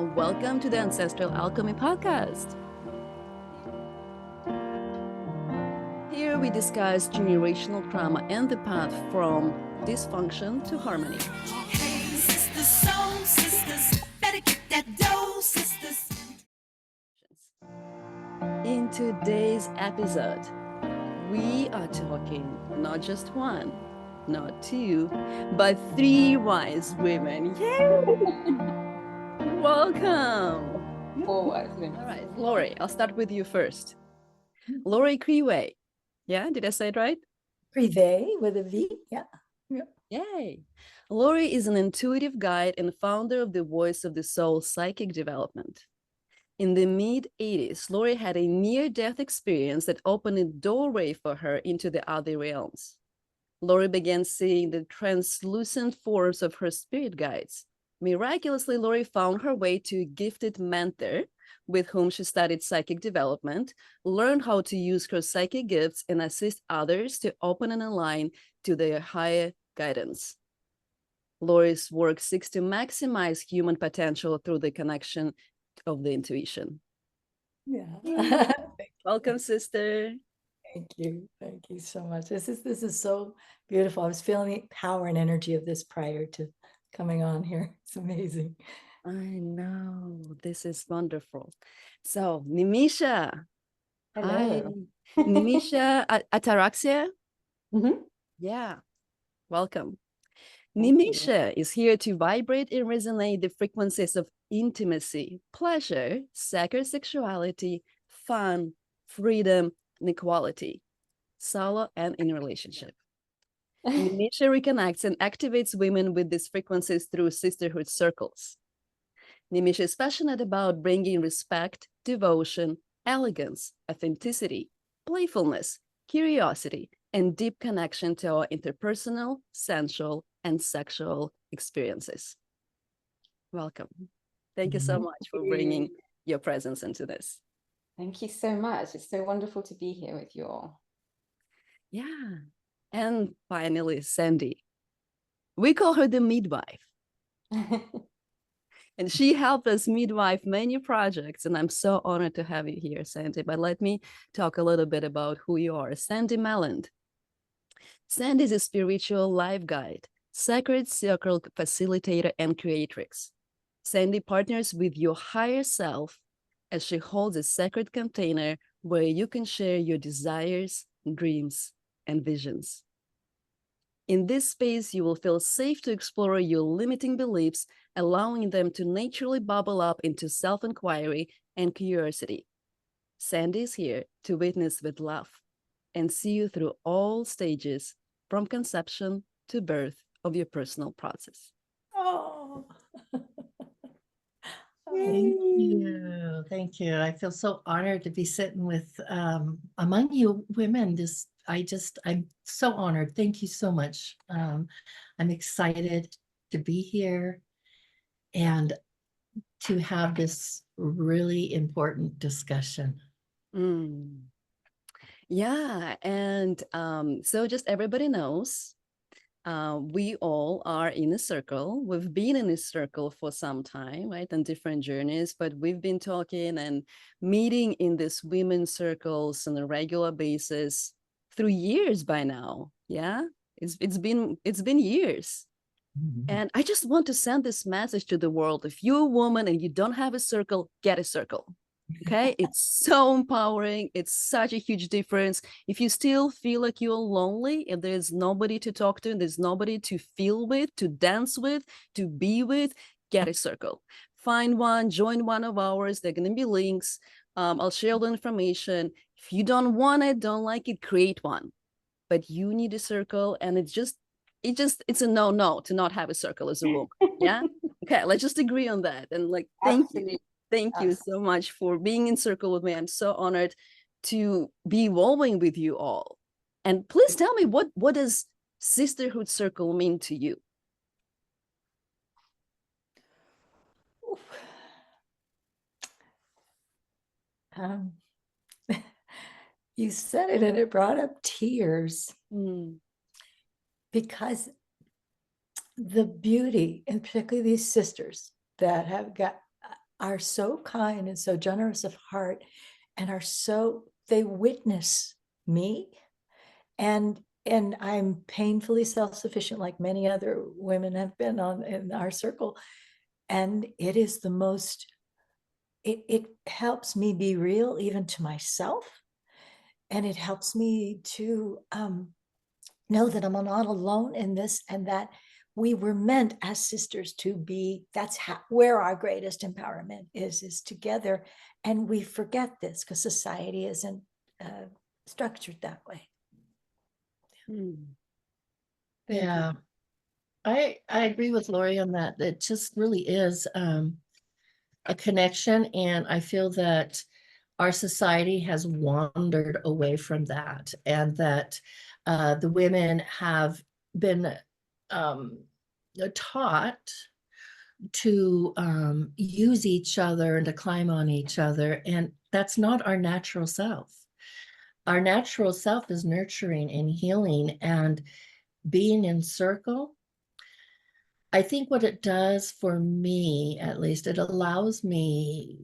Welcome to the Ancestral Alchemy podcast. Here we discuss generational trauma and the path from dysfunction to harmony. Hey, sisters, soul sisters, better get that dough, sisters. In today's episode, we are talking not just one, not two, but three wise women. Yay! Welcome. 4 wise women. All right, Lori, I'll start with you first. Lori Creevay. Yeah, did I say it right? Creevay with a V. Yeah. Yay. Lori is an intuitive guide and founder of the Voice of the Soul Psychic Development. In the mid-80s, Lori had a near-death experience that opened a doorway for her into the other realms. Lori began seeing the translucent forms of her spirit guides. Miraculously, Lori found her way to a gifted mentor with whom she studied psychic development, learned how to use her psychic gifts, and assist others to open and align to their higher guidance. Lori's work seeks to maximize human potential through the connection of the intuition. Yeah. Welcome, sister. Thank you. Thank you so much. This is so beautiful. I was feeling the power and energy of this prior to coming on here. It's amazing. I know. This is wonderful. So, Nimisha. Hello. Nimisha, Ataraxia? Mm-hmm. Yeah. Welcome. Thank Nimisha is here to vibrate and resonate the frequencies of intimacy, pleasure, sacred sexuality, fun, freedom, and equality, solo and in relationship. Nimisha reconnects and activates women with these frequencies through sisterhood circles. Nimisha is passionate about bringing respect, devotion, elegance, authenticity, playfulness, curiosity, and deep connection to our interpersonal, sensual, and sexual experiences. Welcome. Thank you so much for bringing your presence into this. Thank you so much. It's so wonderful to be here with you all. Yeah. And finally, Sandi. We call her the midwife. And she helped us midwife many projects. And I'm so honored to have you here, Sandi. But let me talk a little bit about who you are. Sandi Melland. Sandi is a spiritual life guide, sacred circle facilitator, and creatrix. Sandi partners with your higher self as she holds a sacred container where you can share your desires, dreams, and visions. In this space, you will feel safe to explore your limiting beliefs, allowing them to naturally bubble up into self-inquiry and curiosity. Sandi is here to witness with love and see you through all stages from conception to birth of your personal process. Oh. Thank you. Thank you. I feel so honored to be sitting with among you women. I'm so honored. Thank you so much. I'm excited to be here and to have this really important discussion. Yeah, and so just everybody knows, we all are in a circle. We've been in a circle for some time, right, on different journeys, but we've been talking and meeting in these women's circles on a regular basis through years by now. Yeah, it's been years. And I just want to send this message to the world. If you're a woman and you don't have a circle, get a circle. Okay, it's so empowering. It's such a huge difference. If you still feel like you're lonely, if there's nobody to talk to, there's nobody to feel with, to dance with, to be with, get a circle. Find one, join one of ours. They're going to be links. I'll share the information. If you don't want it, don't like it, create one. But you need a circle, and it's a no to not have a circle as a woman. Yeah. Okay, let's just agree on that. And like, thank you. Thank you so much for being in circle with me. I'm so honored to be evolving with you all. And please tell me, what does sisterhood circle mean to you? You said it and it brought up tears because the beauty, and particularly these sisters that have got are so kind and so generous of heart and they witness me, and I'm painfully self-sufficient, like many other women have been in our circle. And it is the most, it helps me be real even to myself. And it helps me to know that I'm not alone in this, and that we were meant as sisters to be. That's where our greatest empowerment is together. And we forget this because society isn't structured that way. Thank Yeah. you. I agree with Lori on that. It just really is a connection, and I feel that our society has wandered away from that, and that the women have been taught to use each other and to climb on each other, and that's not our natural self. Our natural self is nurturing and healing, and being in circle. I think what it does for me, at least, it allows me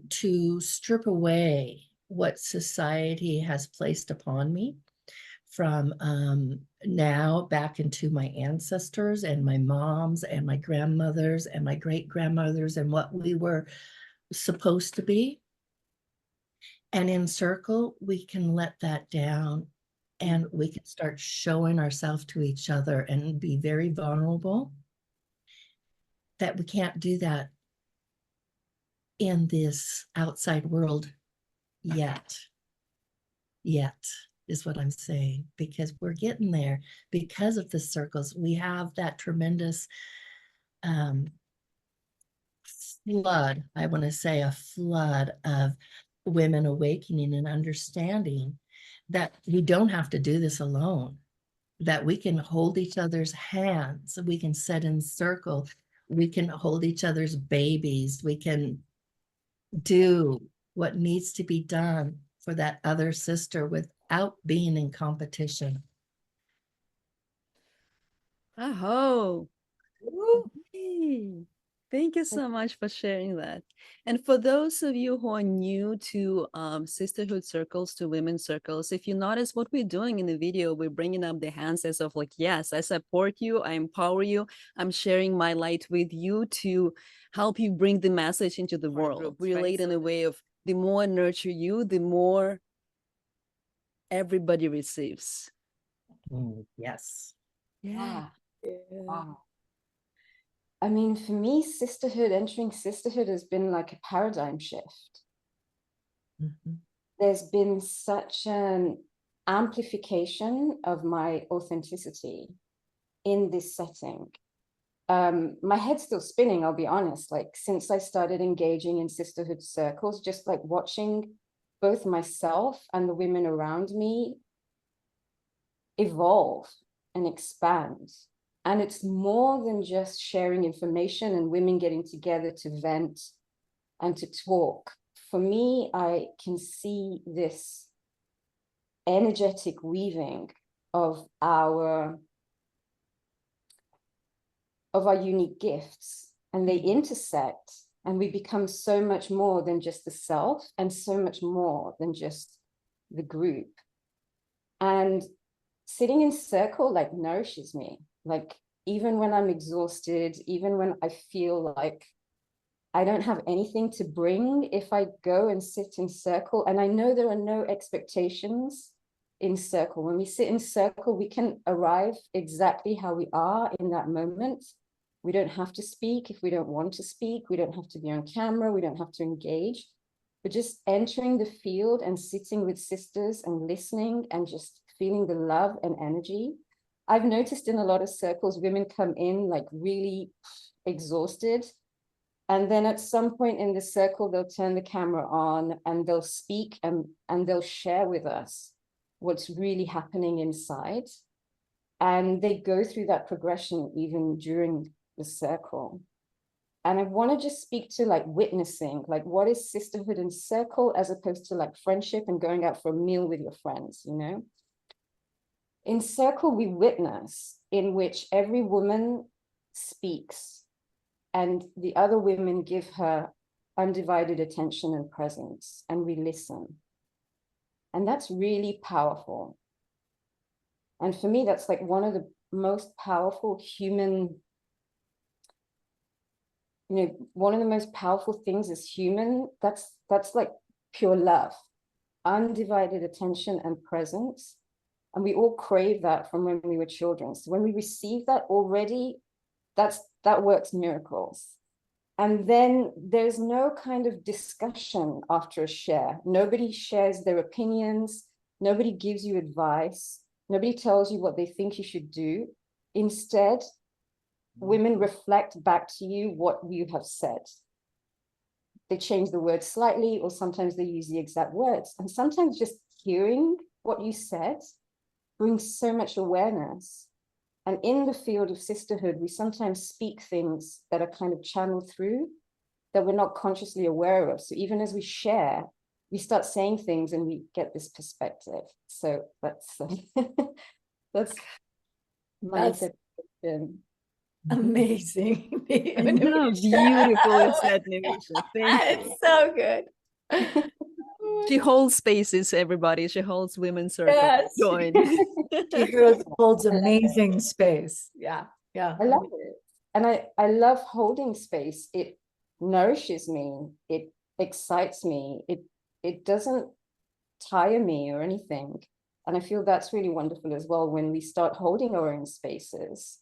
to strip away what society has placed upon me from now back into my ancestors and my moms and my grandmothers and my great grandmothers and what we were supposed to be. And in circle, we can let that down, and we can start showing ourselves to each other and be very vulnerable. That we can't do that in this outside world yet is what I'm saying, because we're getting there because of the circles. We have that tremendous flood, I want to say a flood of women awakening and understanding that we don't have to do this alone, that we can hold each other's hands, we can sit in circle, we can hold each other's babies, we can do what needs to be done for that other sister without being in competition. Aho. Yay. Thank you so much for sharing that. And for those of you who are new to sisterhood circles, to women's circles, if you notice what we're doing in the video, we're bringing up the hands as of like, yes, I support you, I empower you, I'm sharing my light with you to help you bring the message into the world. Relate in a way of the more I nurture you, the more everybody receives. Yes. Yeah. Yeah. Wow. I mean, for me, entering sisterhood has been like a paradigm shift. Mhm. There's been such an amplification of my authenticity in this setting. My head's still spinning, I'll be honest. Like, since I started engaging in sisterhood circles, just like watching both myself and the women around me evolve and expand. And it's more than just sharing information and women getting together to vent and to talk. For me, I can see this energetic weaving of our unique gifts, and they intersect, and we become so much more than just the self and so much more than just the group. And sitting in circle like nourishes me. Like, even when I'm exhausted, even when I feel like I don't have anything to bring, if I go and sit in circle, and I know there are no expectations in circle. When we sit in circle, we can arrive exactly how we are in that moment. We don't have to speak if we don't want to speak. We don't have to be on camera. We don't have to engage. But just entering the field and sitting with sisters and listening and just feeling the love and energy. I've noticed in a lot of circles, women come in like really exhausted. And then at some point in the circle, they'll turn the camera on and they'll speak and they'll share with us what's really happening inside. And they go through that progression even during the circle. And I want to just speak to like witnessing, like what is sisterhood in circle as opposed to like friendship and going out for a meal with your friends, you know? In circle, we witness, in which every woman speaks and the other women give her undivided attention and presence, and we listen. And that's really powerful. And for me, that's like one of the most powerful human, one of the most powerful things as human, that's like pure love, undivided attention and presence. And we all crave that from when we were children. So when we receive that already, that works miracles. And then there's no kind of discussion after a share. Nobody shares their opinions. Nobody gives you advice. Nobody tells you what they think you should do. Instead, women reflect back to you what you have said. They change the words slightly, or sometimes they use the exact words. And sometimes just hearing what you said brings so much awareness. And in the field of sisterhood, we sometimes speak things that are kind of channeled through that we're not consciously aware of. So even as we share, we start saying things and we get this perspective. So that's my interpretation. Amazing. No, beautifully said, Nimisha. Thank you. It's so good. She holds spaces, everybody. She holds women's circles. Yes. Join. She holds amazing space. Yeah. Yeah. I love it. And I love holding space. It nourishes me. It excites me. It doesn't tire me or anything. And I feel that's really wonderful as well. When we start holding our own spaces,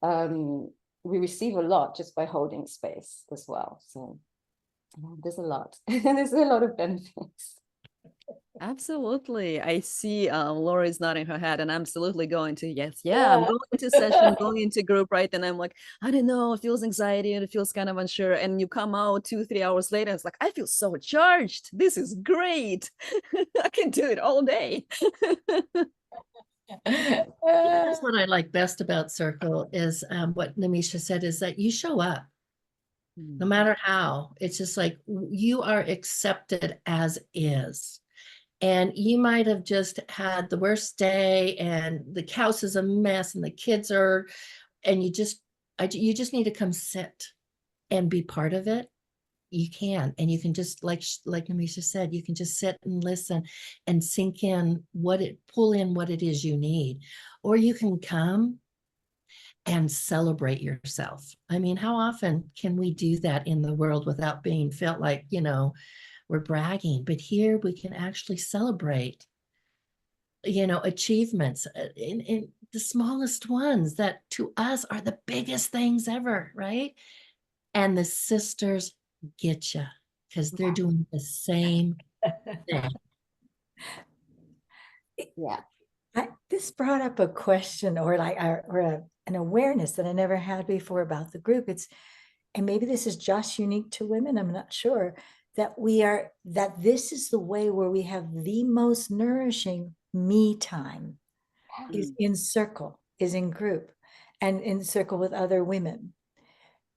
we receive a lot just by holding space as well. So there's a lot. There's a lot of benefits. Absolutely. I see Laura's nodding her head, and I'm absolutely going to, yes, yeah, I'm going into session, going into group, right? And I'm like, I don't know, it feels anxiety and it feels kind of unsure. And you come out 2-3 hours later, it's like, I feel so charged. This is great. I can do it all day. That's what I like best about Circle is what Nimisha said, is that you show up no matter how. It's just like you are accepted as is. And you might have just had the worst day and the house is a mess and the kids are, and you just need to come sit and be part of it. You can, and you can just, like Nimisha said, you can just sit and listen and sink in pull in what it is you need. Or you can come and celebrate yourself. I mean, how often can we do that in the world without being felt like, we're bragging? But here we can actually celebrate, achievements in the smallest ones that to us are the biggest things ever, right? And the sisters get you because they're doing the same thing. Yeah. This brought up a question or an awareness that I never had before about the group. And maybe this is just unique to women, I'm not sure, that this is the way where we have the most nourishing me time is in circle, is in group, and in circle with other women.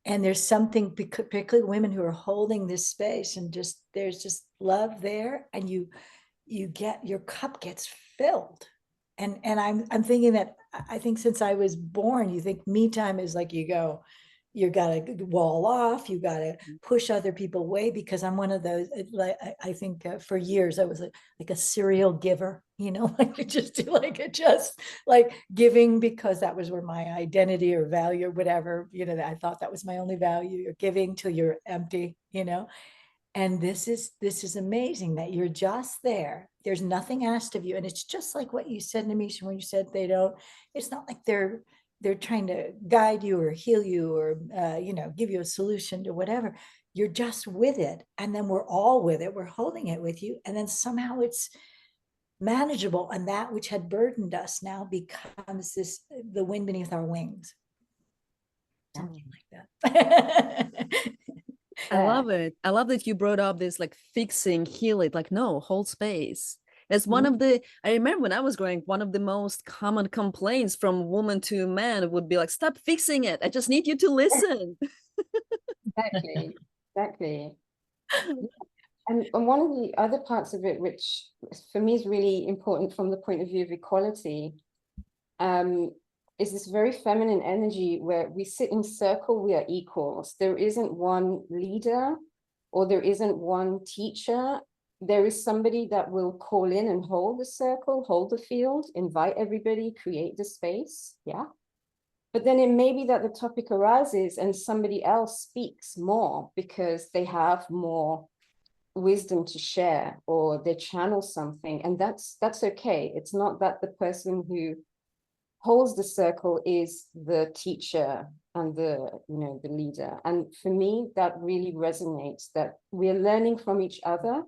And there's something, particularly women who are holding this space, and there's just love there, and you get, your cup gets filled. And I'm thinking that, I think since I was born, you think me time is like you gotta wall off, you gotta push other people away, because I'm one of those, like, I think for years I was like a serial giver, like just like giving because that was where my identity or value or whatever, I thought that was my only value. You're giving till you're empty, and this is amazing that you're just there. There's nothing asked of you. And it's just like what you said, Nimisha, when you said it's not like they're trying to guide you or heal you or, give you a solution to whatever. You're just with it. And then we're all with it. We're holding it with you. And then somehow it's manageable. And that which had burdened us now becomes the wind beneath our wings. Something like that. I love it. I love that you brought up this like fixing, heal it, like, no, hold space. That's one of I remember when I was growing, one of the most common complaints from woman to man would be like, stop fixing it. I just need you to listen. Exactly. And one of the other parts of it, which for me is really important from the point of view of equality, is this very feminine energy where we sit in circle, we are equals. There isn't one leader, or there isn't one teacher. There is somebody that will call in and hold the circle, hold the field, invite everybody, create the space. Yeah. But then it may be that the topic arises and somebody else speaks more because they have more wisdom to share, or they channel something, and that's okay. It's not that the person who holds the circle is the teacher and the leader. And for me, that really resonates, that we're learning from each other.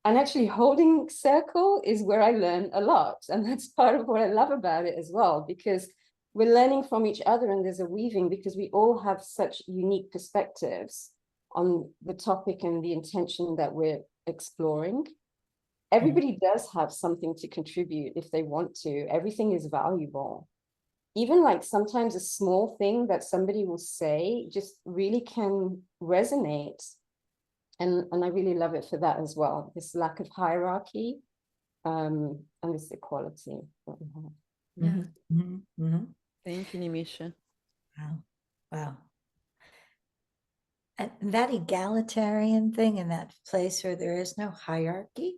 And actually holding circle is where I learn a lot. And that's part of what I love about it as well, because we're learning from each other, and there's a weaving, because we all have such unique perspectives on the topic and the intention that we're exploring. Everybody does have something to contribute if they want to. Everything is valuable. Even like sometimes a small thing that somebody will say just really can resonate. And I really love it for that as well. This lack of hierarchy and this equality that we have. Yeah. Mm-hmm. Mm-hmm. Thank you, Nimisha. Wow. Wow. And that egalitarian thing, in that place where there is no hierarchy,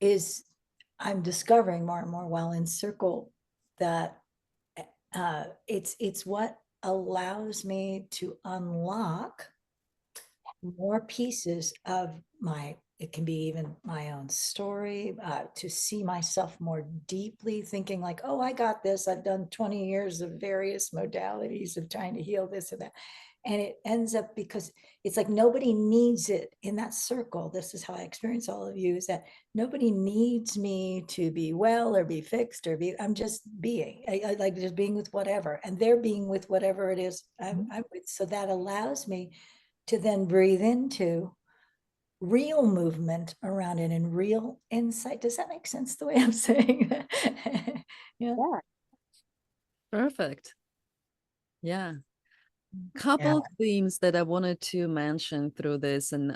is, I'm discovering more and more while in circle, that it's what allows me to unlock more pieces of my, it can be even my own story, to see myself more deeply, thinking like, oh, I got this. I've done 20 years of various modalities of trying to heal this or that. And it ends up, because it's like nobody needs it in that circle. This is how I experience all of you, is that nobody needs me to be well or be fixed or be, I'm just being. I like just being with whatever, and they're being with whatever it is I'm with. So that allows me to then breathe into real movement around it and real insight. Does that make sense the way I'm saying that? Yeah. Perfect. Yeah. Couple of themes that I wanted to mention through this, and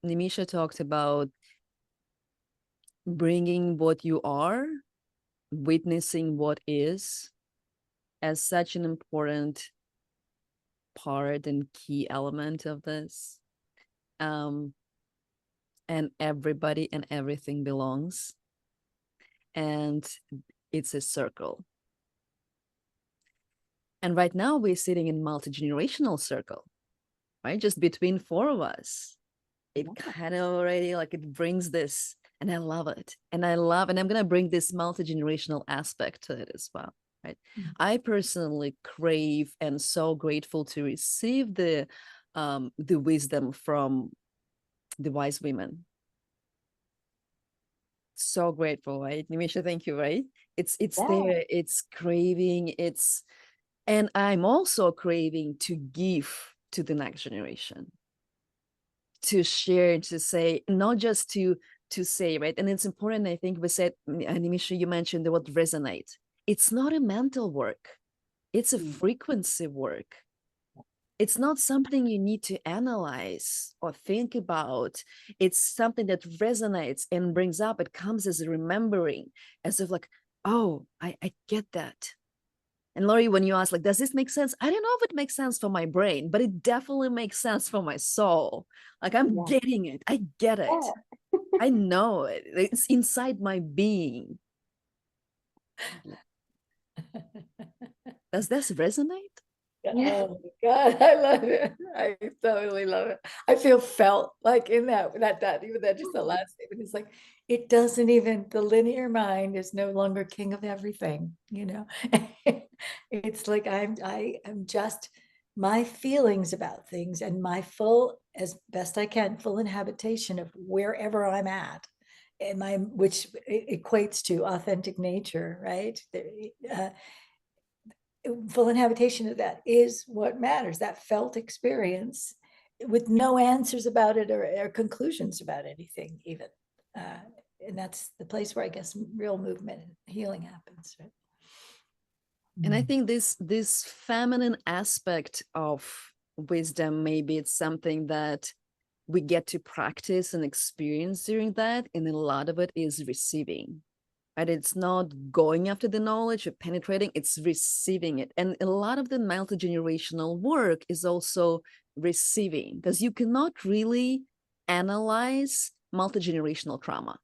Nimisha talked about bringing what you are, witnessing what is, as such an important part and key element of this. And everybody and everything belongs, and it's a circle. And right now we're sitting in multi-generational circle, right? Just between four of us. It kind of already, like, it brings this, and I love it. And I'm going to bring this multi-generational aspect to it as well, right? I personally crave and so grateful to receive the wisdom from the wise women. So grateful, right? Nimisha, thank you, right? It's there, it's craving, and I'm also craving to give to the next generation, to share, to say, not just to say, right? And it's important, I think we said, Nimisha, you mentioned the word resonate. It's not a mental work, it's a frequency work. It's not something you need to analyze or think about. It's something that resonates and brings up. It comes as a remembering, as if like, oh, I get that. And Lori, when you ask, like, does this make sense? I don't know if it makes sense for my brain, but it definitely makes sense for my soul. Like, I'm getting it. I get it. I know it. It's inside my being. Does this resonate? Oh my God, I love it. I totally love it. I feel felt like in that even that, just the last statement is like, it doesn't even, the linear mind is no longer king of everything, you know. It's like I'm just, my feelings about things and my full, as best I can, full inhabitation of wherever I'm at, and which equates to authentic nature, right? Full inhabitation of that is what matters, that felt experience with no answers about it or conclusions about anything even. And that's the place where I guess real movement and healing happens, right? And I think this feminine aspect of wisdom, maybe it's something that we get to practice and experience during that, and a lot of it is receiving. Right? It's not going after the knowledge or penetrating, it's receiving it. And a lot of the multi-generational work is also receiving, because you cannot really analyze multi-generational trauma.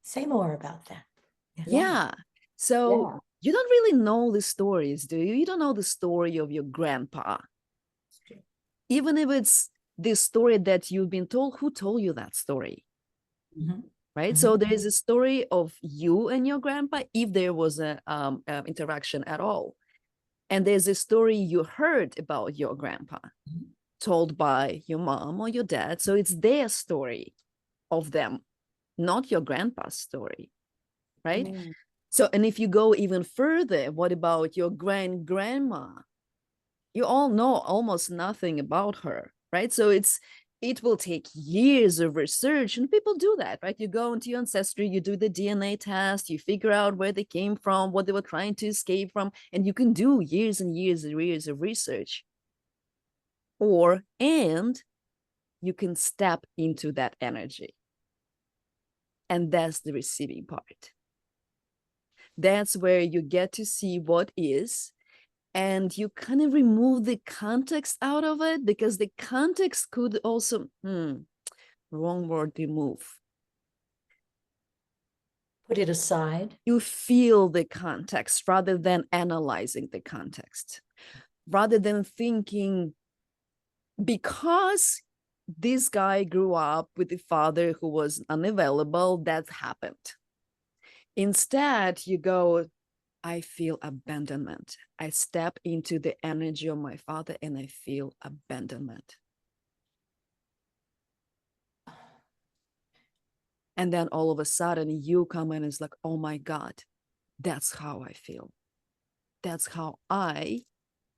Say more about that. Yeah. So you don't really know the stories, do you? You don't know the story of your grandpa. Even if it's the story that you've been told, who told you that story? Right? So there is a story of you and your grandpa, if there was a interaction at all. And there's a story you heard about your grandpa told by your mom or your dad. So it's their story of them, not your grandpa's story, right? So, and if you go even further, what about your grandma? You all know almost nothing about her, right? So it will take years of research, and people do that, right? You go into your ancestry, you do the DNA test, you figure out where they came from, what they were trying to escape from, and you can do years and years and years of research. And you can step into that energy. And that's the receiving part. That's where you get to see what is, and you kind of remove the context out of it, because the context could also, wrong word, remove. Put it aside. You feel the context rather than analyzing the context, rather than thinking, because this guy grew up with a father who was unavailable, that happened. Instead, you go, I feel abandonment. I step into the energy of my father and I feel abandonment. And then all of a sudden you come in and it's like, oh my God, that's how I feel. That's how I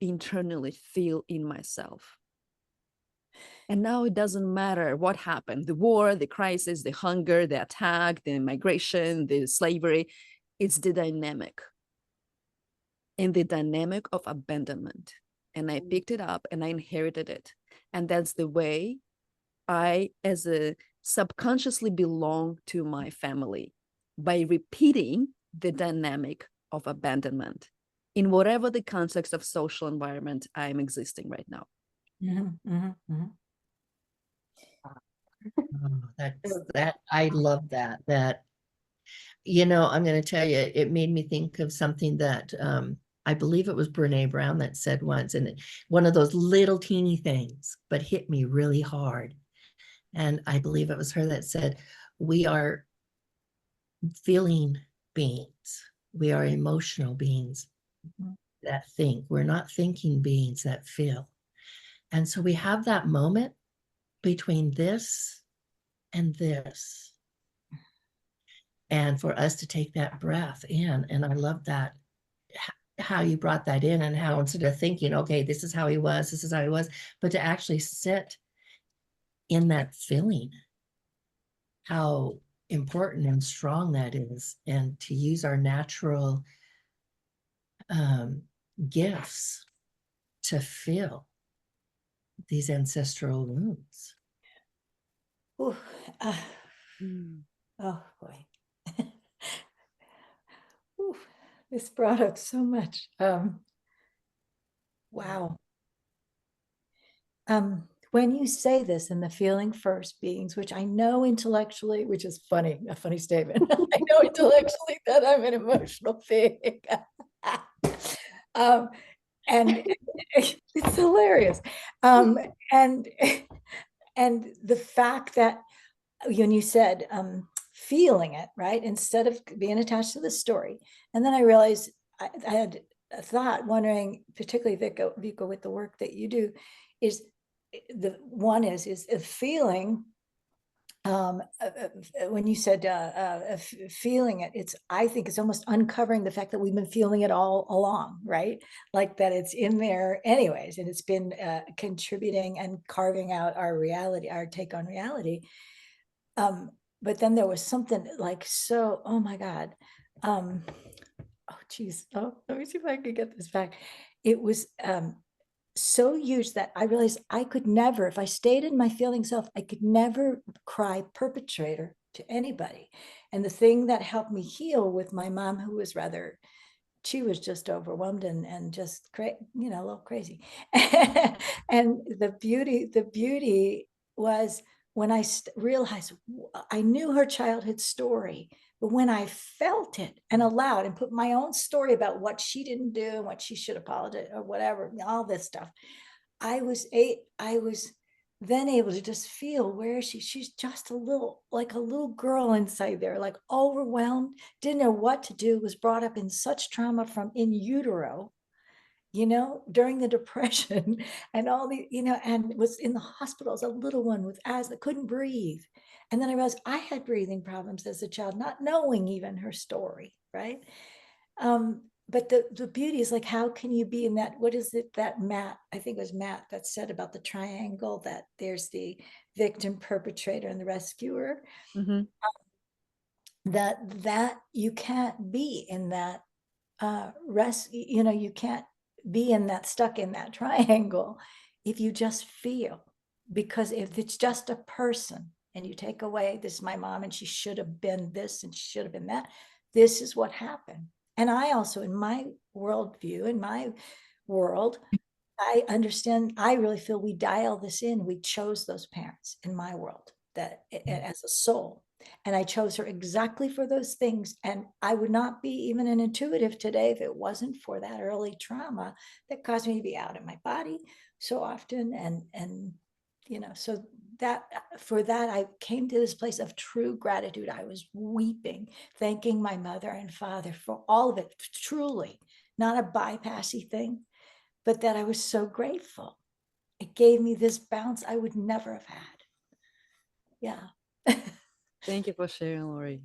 internally feel in myself. And now it doesn't matter what happened, the war, the crisis, the hunger, the attack, the migration, the slavery, it's the dynamic. And the dynamic of abandonment. And I picked it up and I inherited it. And that's the way I, as a subconsciously belong to my family, by repeating the dynamic of abandonment in whatever the context of social environment I'm existing right now. I love that, you know, I'm going to tell you, it made me think of something that I believe it was Brene Brown that said once, and one of those little teeny things, but hit me really hard. And I believe it was her that said, we are feeling beings. We are emotional beings that think. We're not thinking beings that feel. And so we have that moment between this and this. And for us to take that breath in, and I love that, how you brought that in, and how instead of thinking, okay, this is how he was, this is how he was, but to actually sit in that feeling, how important and strong that is, and to use our natural gifts to fill these ancestral wounds. Ooh, oh boy. Ooh, this brought up so much. Wow. When you say this, and the feeling first beings, which I know intellectually, which is funny, a funny statement. I know intellectually that I'm an emotional being. And it's hilarious. And the fact that when you said feeling it, right, instead of being attached to the story, and then I realized I had a thought, wondering, particularly Vika, with the work that you do, is the one is a feeling. When you said feeling it, I think it's almost uncovering the fact that we've been feeling it all along, right? Like that it's in there anyways, and it's been contributing and carving out our reality, our take on reality. But then there was something like, so, oh my God. Oh geez. Oh, let me see if I can get this back. It was so huge that I realized I could never, if I stayed in my feeling self, I could never cry perpetrator to anybody. And the thing that helped me heal with my mom, who was rather she was just overwhelmed and just you know, a little crazy. And the beauty was when I realized I knew her childhood story, but when I felt it and allowed and put my own story about what she didn't do and what she should apologize or whatever, all this stuff, I was then able to just feel where she's just a little, like a little girl inside there, like overwhelmed, didn't know what to do, was brought up in such trauma from in utero, you know, during the Depression and all the, you know, and was in the hospital as a little one with asthma, couldn't breathe. And then I realized I had breathing problems as a child, not knowing even her story, right? But the beauty is like, how can you be in that? What is it that Matt, I think it was Matt that said about the triangle, that there's the victim, perpetrator, and the rescuer. Mm-hmm. That you can't be in that you know, you can't be in that, stuck in that triangle if you just feel, because if it's just a person and you take away, this is my mom and she should have been this and she should have been that, this is what happened. And I also, in my worldview, in my world, I understand, I really feel we dial this in. We chose those parents in my world, that as a soul. And I chose her exactly for those things. And I would not be even an intuitive today if it wasn't for that early trauma that caused me to be out of my body so often. And you know, so that for that, I came to this place of true gratitude. I was weeping, thanking my mother and father for all of it, truly, not a bypassy thing, but that I was so grateful. It gave me this bounce I would never have had. Yeah. Thank you for sharing, Lori.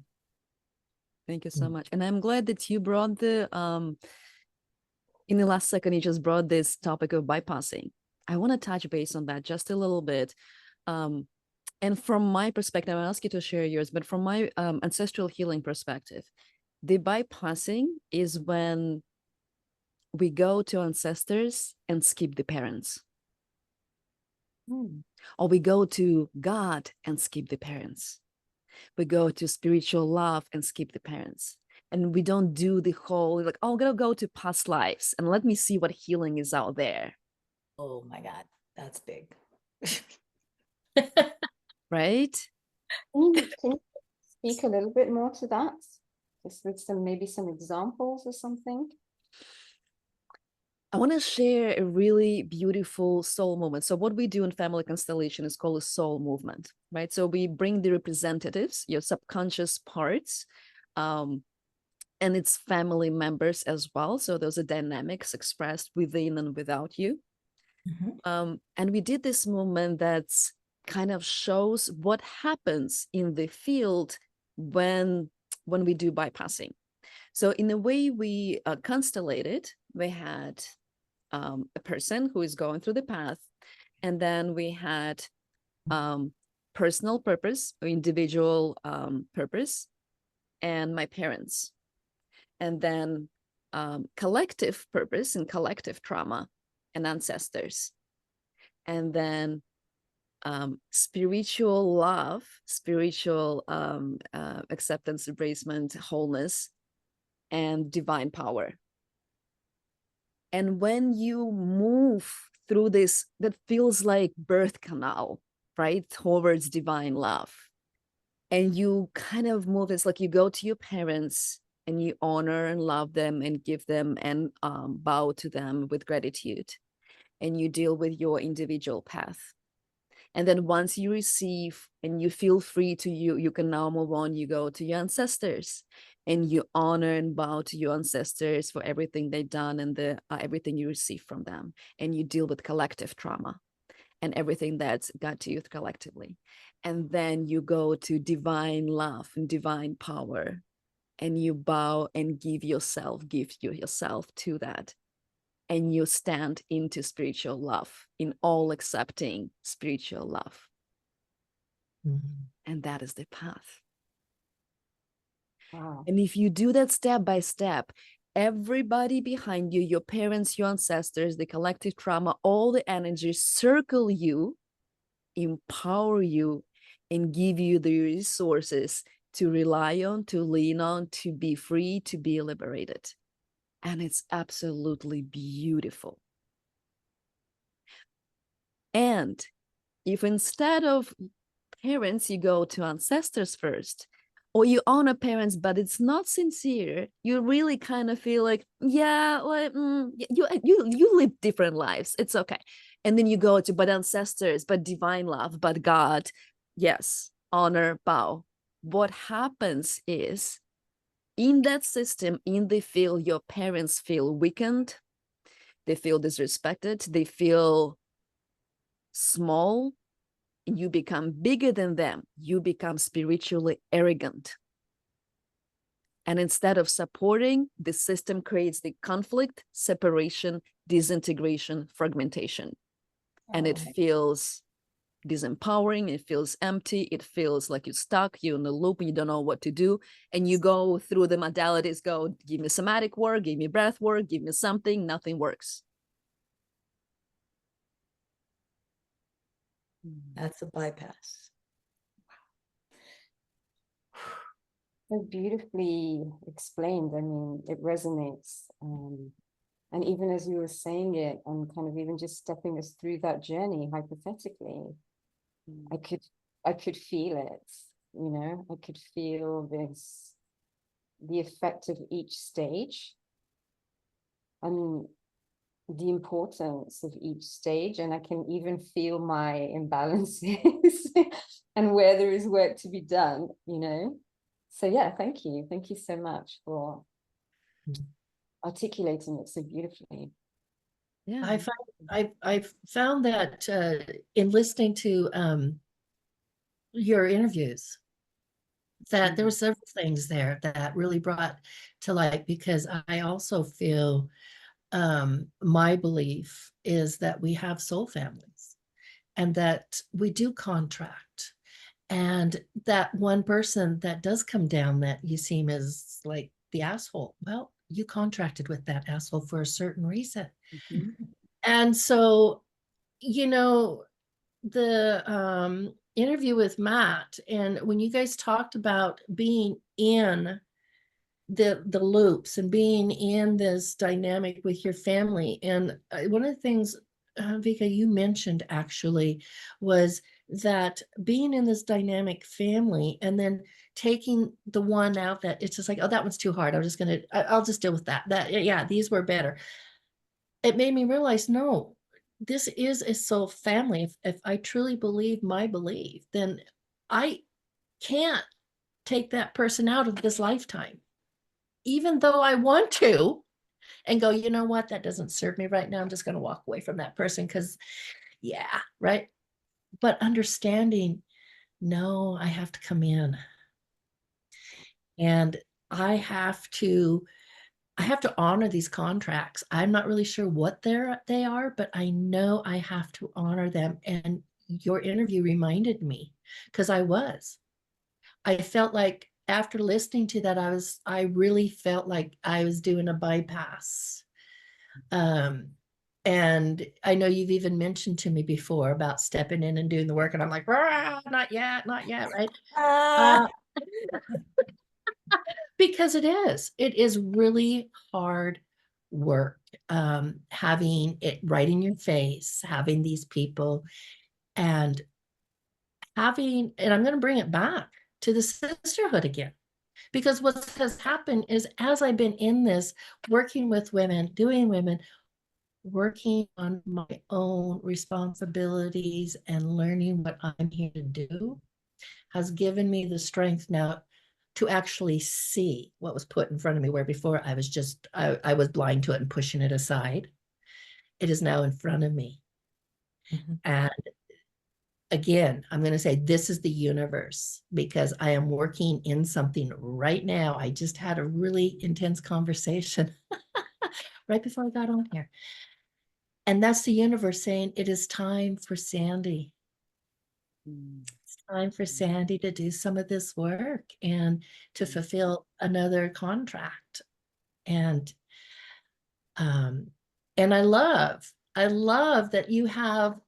Thank you so much. And I'm glad that you brought the in the last second, you just brought this topic of bypassing. I want to touch base on that just a little bit. And from my perspective, I'll ask you to share yours, but from my ancestral healing perspective, the bypassing is when we go to ancestors and skip the parents. Or we go to God and skip the parents. We go to spiritual love and skip the parents. And we don't do the whole, like, oh, I'm going to go to past lives and let me see what healing is out there. Oh my God, that's big. Right? Can you speak a little bit more to that? Just with maybe some examples or something? I want to share a really beautiful soul movement. So what we do in family constellation is called a soul movement, right? So we bring the representatives, your subconscious parts, and its family members as well. So those are dynamics expressed within and without you. Mm-hmm. And we did this movement that's kind of shows what happens in the field when we do bypassing. So in the way we constellated, we had a person who is going through the path, and then we had personal purpose, or individual purpose, and my parents, and then collective purpose and collective trauma and ancestors, and then spiritual love, spiritual acceptance, embracement, wholeness, and divine power. And when you move through this, that feels like birth canal, right, towards divine love, and you kind of move, it's like you go to your parents and you honor and love them and give them and bow to them with gratitude, and you deal with your individual path. And then once you receive and you feel free to you can now move on. You go to your ancestors and you honor and bow to your ancestors for everything they've done and the everything you receive from them. And you deal with collective trauma and everything that's got to you collectively. And then you go to divine love and divine power, and you bow and give yourself to that. And you stand into spiritual love, in all accepting spiritual love. Mm-hmm. And that is the path. Wow. And if you do that step by step, everybody behind you, your parents, your ancestors, the collective trauma, all the energies circle you, empower you, and give you the resources to rely on, to lean on, to be free, to be liberated. And it's absolutely beautiful. And if instead of parents, you go to ancestors first, or you honor parents, but it's not sincere, you really kind of feel like, yeah, well, you live different lives. It's okay. And then you go to, but ancestors, but divine love, but God. Yes, honor, bow. What happens is, in that system, in the field, your parents feel weakened, they feel disrespected, they feel small, you become bigger than them, you become spiritually arrogant. And instead of supporting, the system creates the conflict, separation, disintegration, fragmentation. And it feels disempowering, it feels empty, it feels like you're stuck, you're in a loop, and you don't know what to do. And you go through the modalities, go, give me somatic work, give me breath work, give me something, nothing works. That's a bypass. So beautifully explained. I mean, it resonates. And even as you were saying it, and kind of even just stepping us through that journey, hypothetically, I could feel it, you know, I could feel this, the effect of each stage and the importance of each stage. And I can even feel my imbalances and where there is work to be done, you know. So yeah, thank you. Thank you so much for articulating it so beautifully. Yeah. I've found that in listening to your interviews, that there were several things there that really brought to light, because I also feel my belief is that we have soul families and that we do contract, and that one person that does come down that you seem as like the asshole, well, you contracted with that asshole for a certain reason. And so, you know, the interview with Matt, and when you guys talked about being in the loops and being in this dynamic with your family, and one of the things, Vika, you mentioned actually was that being in this dynamic family and then taking the one out that it's just like, oh, that one's too hard, I'll just deal with that, yeah, these were better. It made me realize, no, this is a soul family. If I truly believe my belief, then I can't take that person out of this lifetime, even though I want to, and go, you know what, that doesn't serve me right now. I'm just going to walk away from that person because, yeah, right. But understanding, no, I have to come in, and I have to honor these contracts. I'm not really sure what they are, but I know I have to honor them. And your interview reminded me, because I felt like after listening to that, I really felt like I was doing a bypass. And I know you've even mentioned to me before about stepping in and doing the work, and I'm like, not yet, right? Because it is really hard work, having it right in your face, having these people, and I'm going to bring it back to the sisterhood again, because what has happened is, as I've been in this, working with women, doing women, working on my own responsibilities and learning what I'm here to do, has given me the strength now to actually see what was put in front of me, where before I was blind to it and pushing it aside. It is now in front of me. And again, I'm going to say this is the universe, because I am working in something right now. I just had a really intense conversation right before I got on here. And that's the universe saying it is time for Sandi. It's time for Sandi to do some of this work and to fulfill another contract. And I love that you have,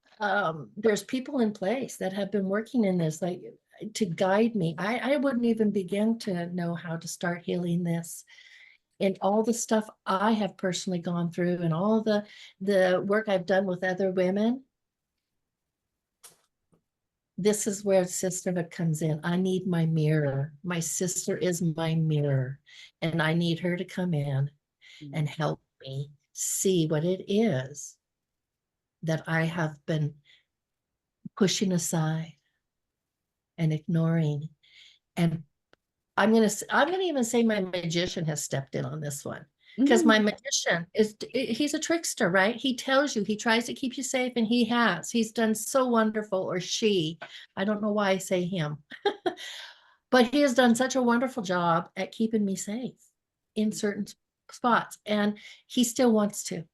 there's people in place that have been working in this, like, to guide me. I wouldn't even begin to know how to start healing this and all the stuff I have personally gone through and all the work I've done with other women, this is where sisterhood comes in. I need my mirror. My sister is my mirror, and I need her to come in and help me see what it is that I have been pushing aside and ignoring. And I'm gonna even say my magician has stepped in on this one, because my magician he's a trickster, right? He tells you, he tries to keep you safe, and he's done so wonderful, or she, I don't know why I say him, but he has done such a wonderful job at keeping me safe in certain spots, and he still wants to,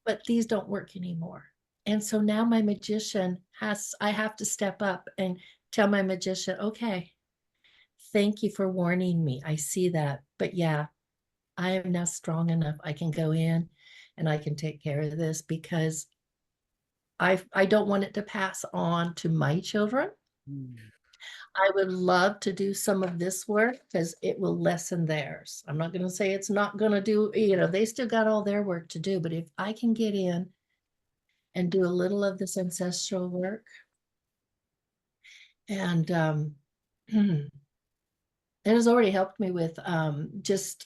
but these don't work anymore. And so now my magician I have to step up and tell my magician, okay, thank you for warning me. I see that. But yeah, I am now strong enough. I can go in and I can take care of this, because I don't want it to pass on to my children. I would love to do some of this work because it will lessen theirs. I'm not going to say it's not going to do, they still got all their work to do. But if I can get in and do a little of this ancestral work, and it has already helped me with just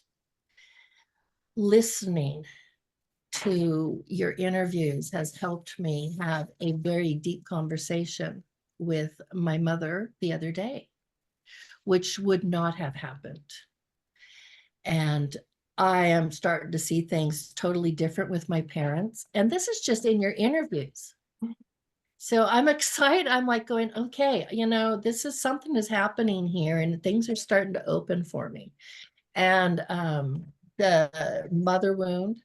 listening to your interviews, has helped me have a very deep conversation with my mother the other day, which would not have happened. And I am starting to see things totally different with my parents. And this is just in your interviews. So I'm excited. I'm like going, okay, this is something is happening here, and things are starting to open for me. And the mother wound,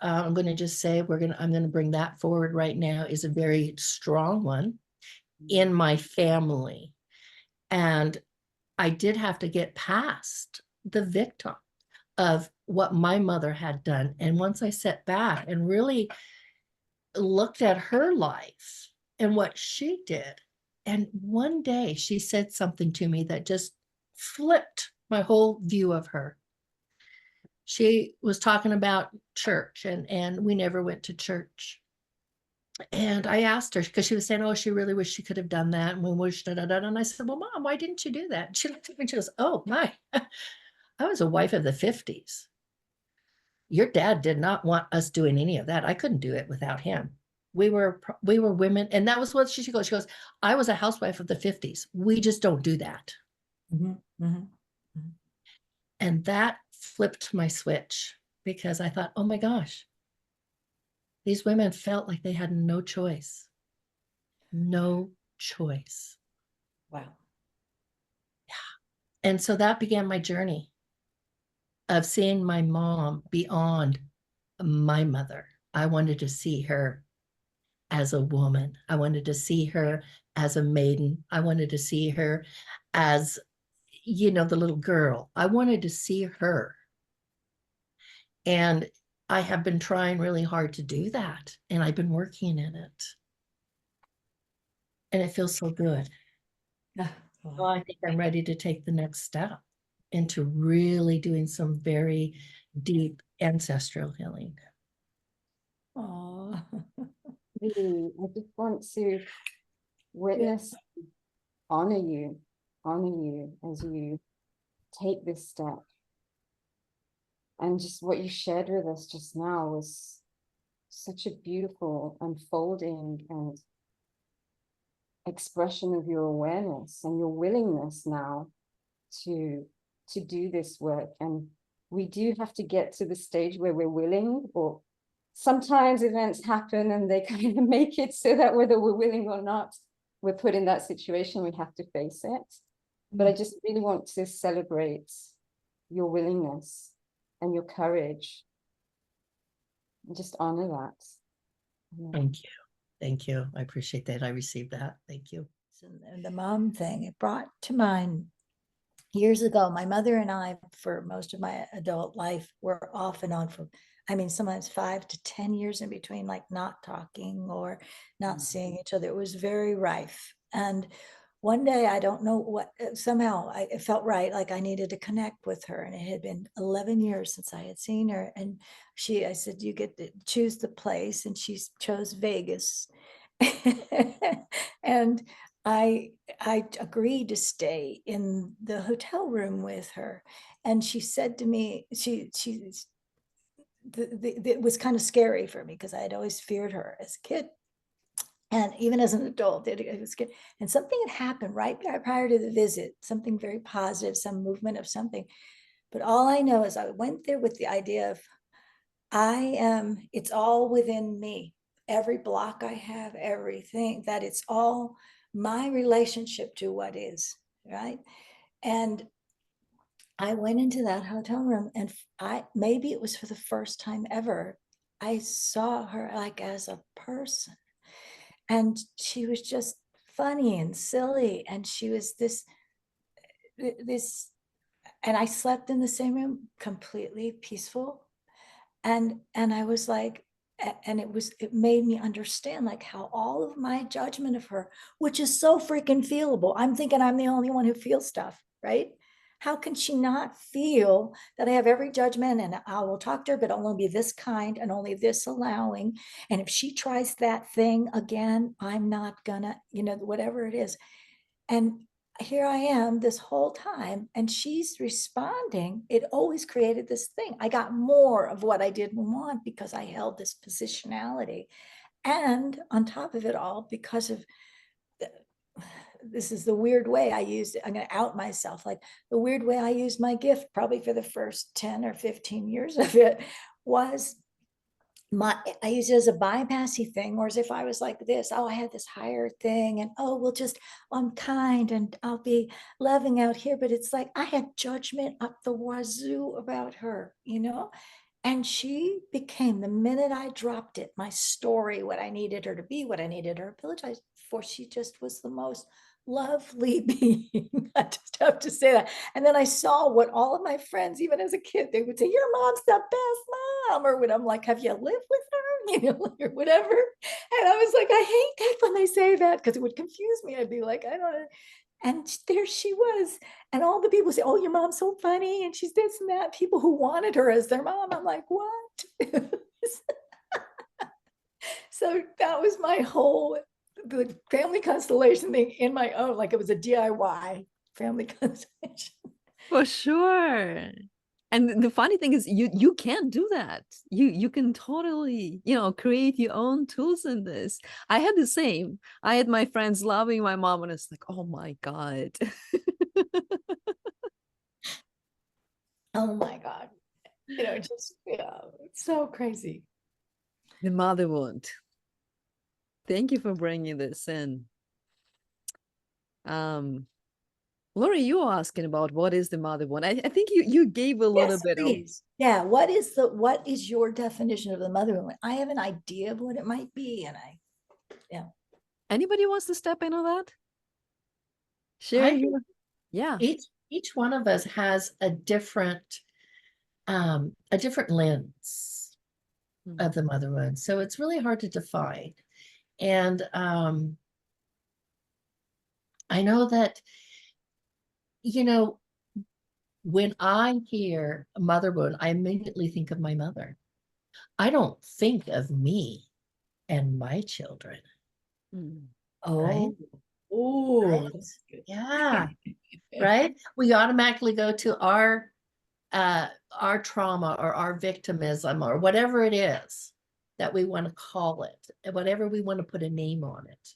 I'm going to just say I'm going to bring that forward right now, is a very strong one in my family. And I did have to get past the victim of what my mother had done. And once I sat back and really looked at her life and what she did, and one day she said something to me that just flipped my whole view of her. She was talking about church, and we never went to church. And I asked her, because she was saying, oh, she really wished she could have done that. And we wished, and I said, well, Mom, why didn't you do that? And she looked at me and she goes, oh, my, I was a wife of the 50s. Your dad did not want us doing any of that. I couldn't do it without him. We were women. And that was what she goes. She goes, I was a housewife of the 50s. We just don't do that. And that flipped my switch, because I thought, oh my gosh, these women felt like they had no choice. No choice. Wow. Yeah. And so that began my journey of seeing my mom beyond my mother. I wanted to see her as a woman. I wanted to see her as a maiden. I wanted to see her as, the little girl. I wanted to see her. And I have been trying really hard to do that. And I've been working in it. And it feels so good. Well, I think I'm ready to take the next step into really doing some very deep ancestral healing. Oh, Really, I just want to witness, honor you as you take this step. And just what you shared with us just now was such a beautiful unfolding and expression of your awareness and your willingness now to do this work. And we do have to get to the stage where we're willing, or sometimes events happen and they kind of make it so that whether we're willing or not, we're put in that situation, we have to face it. But I just really want to celebrate your willingness and your courage, and just honor that. Thank you. Thank you. I appreciate that. I received that. Thank you. And the mom thing, it brought to mind years ago, my mother and I, for most of my adult life, were off and on for, sometimes 5 to 10 years in between, like not talking or not seeing each other. It was very rife. And one day, I don't know what, somehow it felt right, like I needed to connect with her. And it had been 11 years since I had seen her. And I said, you get to choose the place. And she chose Vegas. And I agreed to stay in the hotel room with her. And she said to me, it was kind of scary for me because I had always feared her as a kid. And even as an adult, it was good. And something had happened right prior to the visit, something very positive, some movement of something. But all I know is I went there with the idea of, it's all within me. Every block I have, everything, that it's all my relationship to what is, right? And I went into that hotel room, and maybe it was for the first time ever, I saw her like as a person. And she was just funny and silly. And she was this, and I slept in the same room, completely peaceful. And I was like, and it made me understand like how all of my judgment of her, which is so freaking feelable. I'm thinking I'm the only one who feels stuff, right? How can she not feel that I have every judgment, and I will talk to her, but I'll only be this kind and only this allowing. And if she tries that thing again, I'm not gonna, whatever it is. And here I am this whole time, and she's responding. It always created this thing. I got more of what I didn't want because I held this positionality. And on top of it all, because of this is the weird way I used it. I'm going to out myself. Like the weird way I used my gift, probably for the first 10 or 15 years of it, was I use it as a bypassy thing, or as if I was like this, oh, I had this higher thing, and I'm kind and I'll be loving out here. But it's like I had judgment up the wazoo about her, and she became, the minute I dropped it, my story, what I needed her to be, what I needed her to apologize for, she just was the most lovely being. I just have to say that. And then I saw what all of my friends, even as a kid, they would say, your mom's the best mom, or when I'm like, have you lived with her, or whatever. And I was like, I hate that when they say that, because it would confuse me. I'd be like, I don't know. And there she was. And all the people say, oh, your mom's so funny, and she's this and that. People who wanted her as their mom. I'm like, what? So that was my whole the family constellation thing in my own, like it was a DIY family constellation. For sure. And the funny thing is you can't do that. You can totally, create your own tools in this. I had the same. I had my friends loving my mom, and it's like, oh my God. Oh my God. Just, it's so crazy. The mother wound. Thank you for bringing this in. Lori, you were asking about what is the mother wound. I think you gave a little bit please. Yeah. What is your definition of the mother wound? I have an idea of what it might be. And Anybody wants to step in on that? Share your, yeah. Each one of us has a different lens of the mother wound. So it's really hard to define. And I know that, when I hear mother wound, I immediately think of my mother. I don't think of me and my children. Oh, right? Oh, Right? Yeah. Right. We automatically go to our trauma or our victimism or whatever it is that we want to call it, and whatever we want to put a name on it.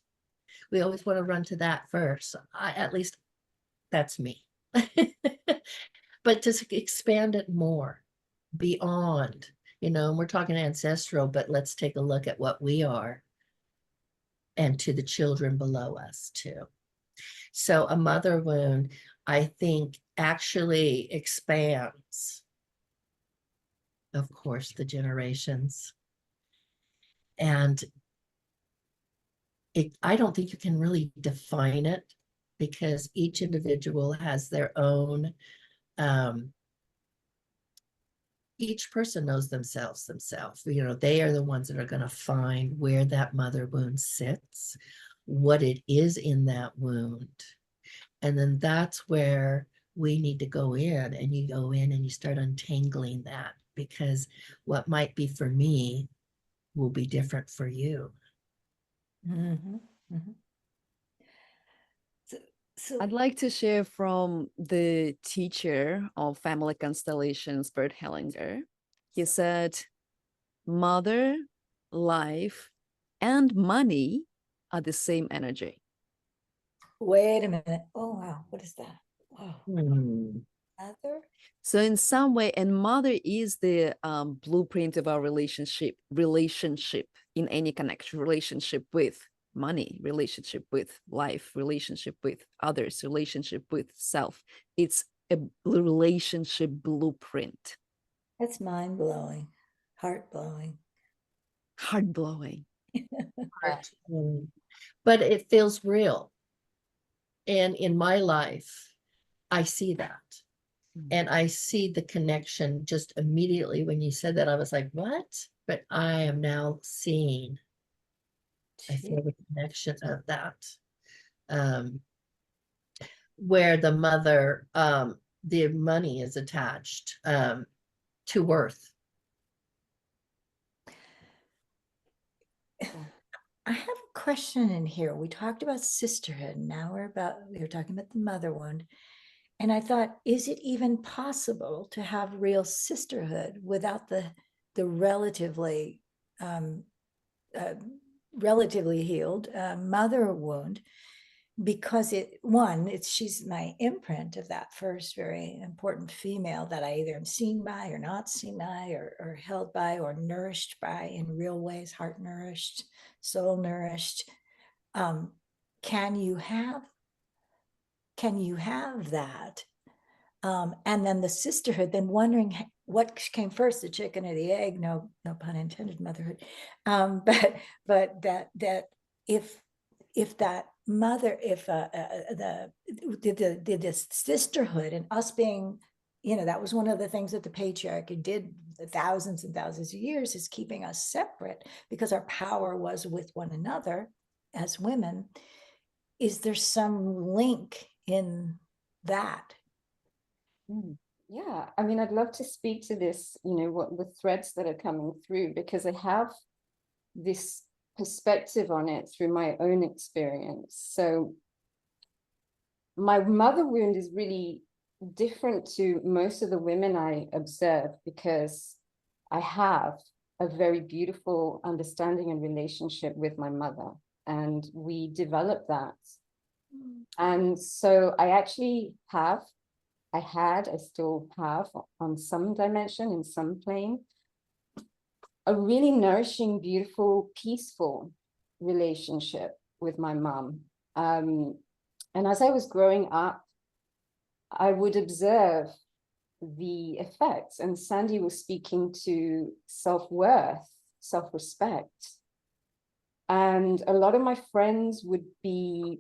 We always want to run to that first. At least that's me. But to expand it more beyond, and we're talking ancestral, but let's take a look at what we are and to the children below us too. So a mother wound, I think, actually expands, of course, the generations. And I don't think you can really define it, because each individual has their own, each person knows themselves. They are the ones that are going to find where that mother wound sits, what it is in that wound. And then that's where we need to go in, and you go in and you start untangling that, because what might be for me will be different for you. Mhm, mhm. So I'd like to share from the teacher of family constellations, Bert Hellinger. He said, mother, life, and money are the same energy. wait a minute. Oh, wow. What is that? Wow. Hmm. Mother? So in some way, and mother is the blueprint of our relationship in any connection, relationship with money, relationship with life, relationship with others, relationship with self. It's a relationship blueprint. That's mind blowing, heart blowing. Heart blowing. But it feels real. And in my life, I see that. And I see the connection just immediately when you said that. I was like, what? But I am now seeing, I feel the connection of that. Where the mother, the money is attached to worth. I have a question in here. We talked about sisterhood. Now we were talking about the mother wound. And I thought, is it even possible to have real sisterhood without the relatively relatively healed mother wound? Because she's my imprint of that first very important female that I either am seen by or not seen by, or held by, or nourished by in real ways, heart nourished, soul nourished. Can you have that? And then the sisterhood, then wondering what came first, the chicken or the egg, no pun intended, motherhood. But that if that mother, if the sisterhood and us being, that was one of the things that the patriarchy did thousands and thousands of years, is keeping us separate because our power was with one another as women. Is there some link in that? Yeah, I mean, I'd love to speak to this, what the threads that are coming through, because I have this perspective on it through my own experience. So my mother wound is really different to most of the women I observe, because I have a very beautiful understanding and relationship with my mother, and we developed that. And so I still have on some dimension, in some plane, a really nourishing, beautiful, peaceful relationship with my mom. And as I was growing up, I would observe the effects, and Sandi was speaking to self-worth, self-respect. And a lot of my friends would be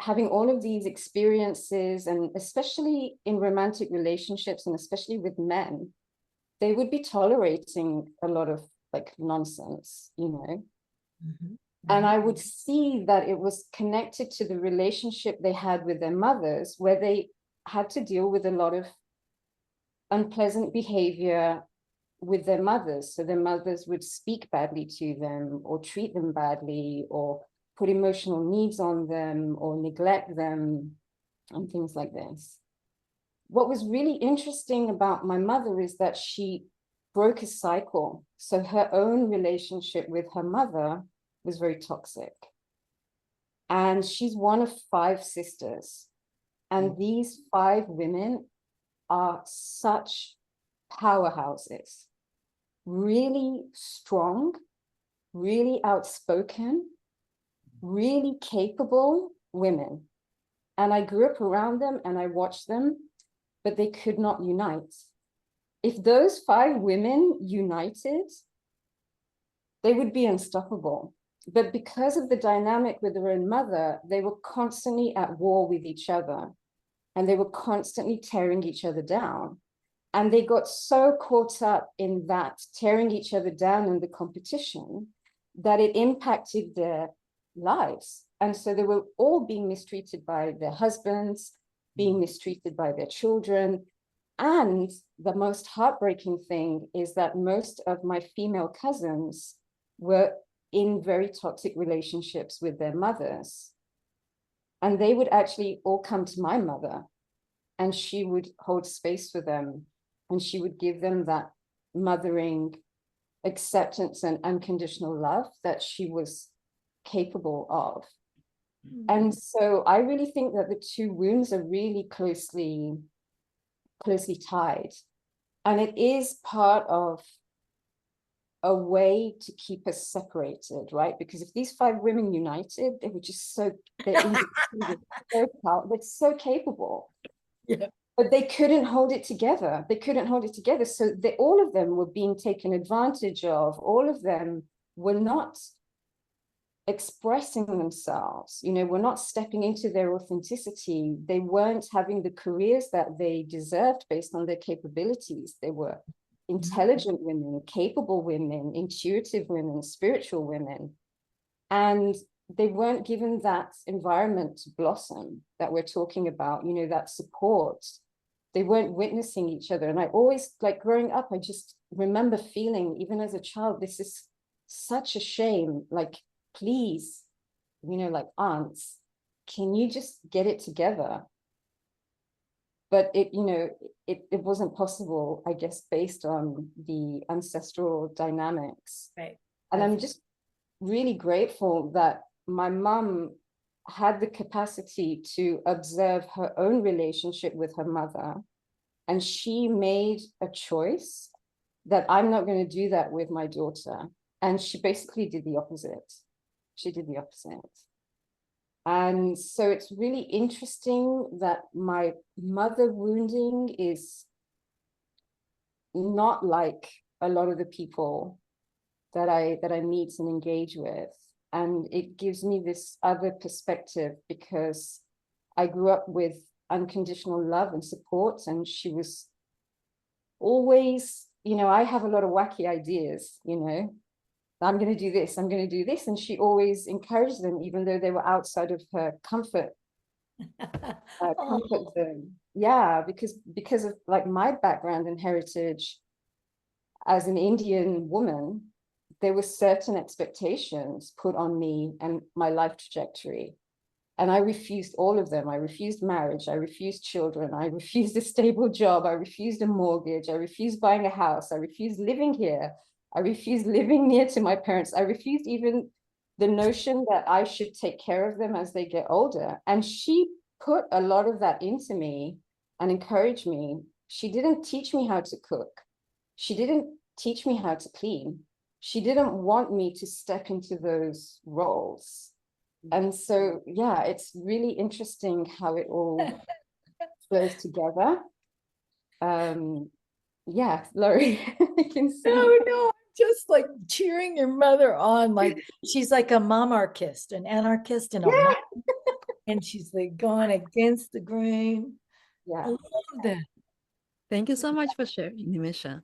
having all of these experiences, and especially in romantic relationships, and especially with men, they would be tolerating a lot of nonsense, Mm-hmm. And I would see that it was connected to the relationship they had with their mothers, where they had to deal with a lot of unpleasant behavior with their mothers. So their mothers would speak badly to them, or treat them badly, or put emotional needs on them, or neglect them, and things like this. What was really interesting about my mother is that she broke a cycle. So her own relationship with her mother was very toxic. And she's one of 5 sisters. And these 5 women are such powerhouses, really strong, really outspoken, really capable women. And I grew up around them and I watched them, but they could not unite. If those 5 women united, they would be unstoppable. But because of the dynamic with their own mother, they were constantly at war with each other, and they were constantly tearing each other down. And they got so caught up in that tearing each other down in the competition that it impacted their lives. And so they were all being mistreated by their husbands, being mistreated by their children. And the most heartbreaking thing is that most of my female cousins were in very toxic relationships with their mothers. And they would actually all come to my mother, and she would hold space for them, and she would give them that mothering acceptance and unconditional love that she was capable of. And so I really think that the two wounds are really closely tied. And it is part of a way to keep us separated, right? Because if these 5 women united, they were just they're so capable. Yeah. But they couldn't hold it together. They couldn't hold it together. So all of them were being taken advantage of. All of them were not expressing themselves, were not stepping into their authenticity. They weren't having the careers that they deserved based on their capabilities. They were intelligent women, capable women, intuitive women, spiritual women. And they weren't given that environment to blossom that we're talking about, that support. They weren't witnessing each other. And I always, like growing up, I just remember feeling, even as a child, this is such a shame. Like, please, like aunts, can you just get it together? But it wasn't possible, I guess, based on the ancestral dynamics. Right. And I'm just really grateful that my mom had the capacity to observe her own relationship with her mother. And she made a choice that I'm not going to do that with my daughter. And she basically did the opposite. She did the opposite. And so it's really interesting that my mother wounding is not like a lot of the people that I meet and engage with. And it gives me this other perspective because I grew up with unconditional love and support, and she was always, I have a lot of wacky ideas, I'm going to do this, I'm going to do this. And she always encouraged them, even though they were outside of her comfort zone. Yeah, because of like my background and heritage as an Indian woman, there were certain expectations put on me and my life trajectory. And I refused all of them. I refused marriage. I refused children. I refused a stable job. I refused a mortgage. I refused buying a house. I refused living here. I refused living near to my parents. I refused even the notion that I should take care of them as they get older. And she put a lot of that into me and encouraged me. She didn't teach me how to cook. She didn't teach me how to clean. She didn't want me to step into those roles. And so, yeah, it's really interesting how it all flows together. Yeah, Laurie, I can see. No, just like cheering your mother on, like she's like a monarchist, an anarchist, and and she's like going against the grain. Yeah. I love that. Thank you so much for sharing, Nimisha.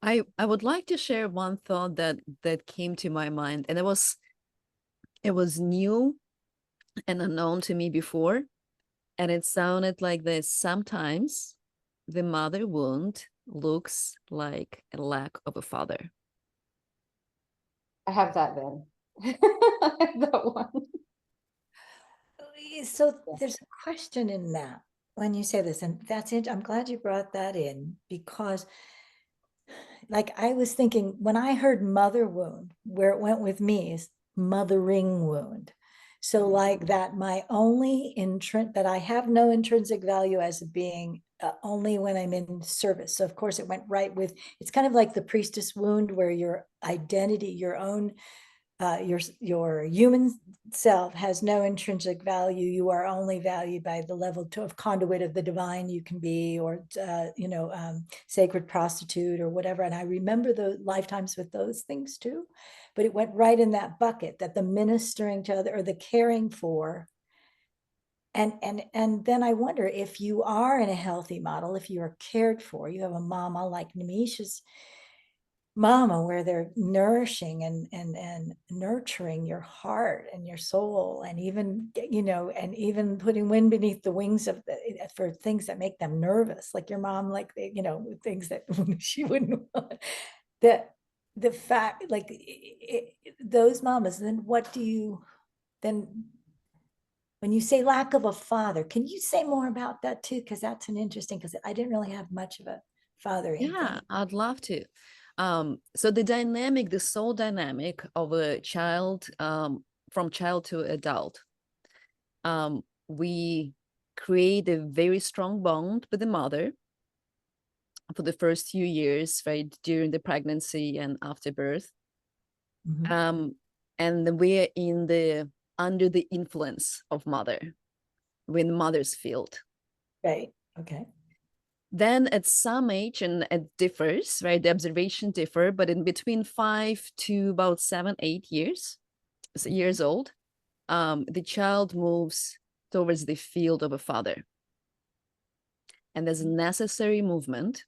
I would like to share one thought that came to my mind, and it was new and unknown to me before, and it sounded like this: sometimes the mother wound looks like a lack of a father. I have that then. I have that one. So there's a question in that when you say this, and that's it. I'm glad you brought that in, because like I was thinking when I heard mother wound, where it went with me is mothering wound. So like that my only that I have no intrinsic value as a being only when I'm in service. So of course it went right with, it's kind of like the priestess wound where your identity, your own, your human self has no intrinsic value. You are only valued by the level of conduit of the divine you can be, or sacred prostitute or whatever. And I remember the lifetimes with those things too, but it went right in that bucket, that the ministering to other or the caring for. And then I wonder if you are in a healthy model, if you are cared for, you have a mama like Nimisha's, mama, where they're nourishing and nurturing your heart and your soul, and even, you know, and even putting wind beneath the wings of for things that make them nervous, like your mom, like, you know, things that she wouldn't want. That the fact, like, those mamas, then what do you then? When you say lack of a father, can you say more about that too? Because that's an interesting, because I didn't really have much of a fathering Yeah, thing. I'd love to. So the dynamic, the soul dynamic of a child, from child to adult, we create a very strong bond with the mother for the first few years, right, during the pregnancy and after birth. Mhm. And we're under the influence of mother, when mother's field. Right. Okay. Then at some age, and it differs, right? The observation differ, but in between 5 to about 7, 8 years old, the child moves towards the field of a father. And there's a necessary movement,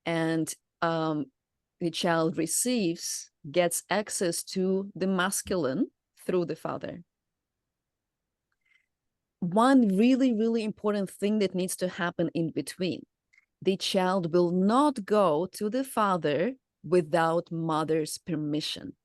and the child gets access to the masculine through the father. One really, really important thing that needs to happen in between: the child will not go to the father without mother's permission.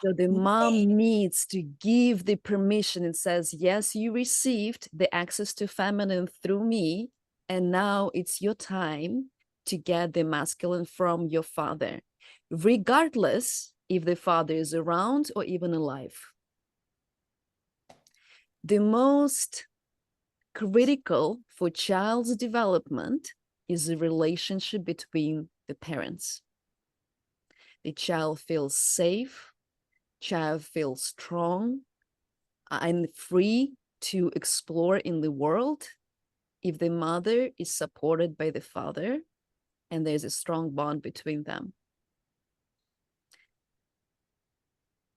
So the mom needs to give the permission and says, yes, you received the access to feminine through me, and now it's your time to get the masculine from your father, regardless if the father is around or even alive. The most critical for child's development is the relationship between the parents. The child feels safe, child feels strong and free to explore in the world if the mother is supported by the father and there's a strong bond between them.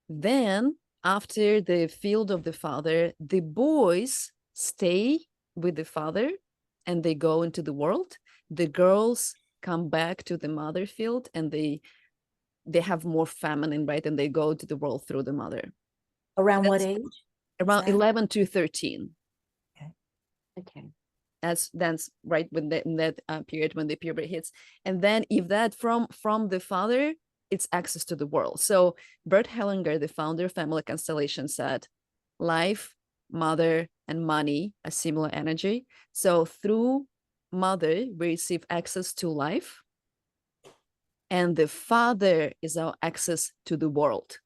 Then, after the field of the father, the boys stay with the father and they go into the world. The girls come back to the mother field and they have more feminine, right? And they go to the world through the mother. Around what age? Around 11 to 13. Okay. That's right when in that period when the puberty hits. And then if that from the father, it's access to the world. So Bert Hellinger, the founder of Family Constellation, said life, mother, and money are similar energy. So through mother, we receive access to life, and the father is our access to the world.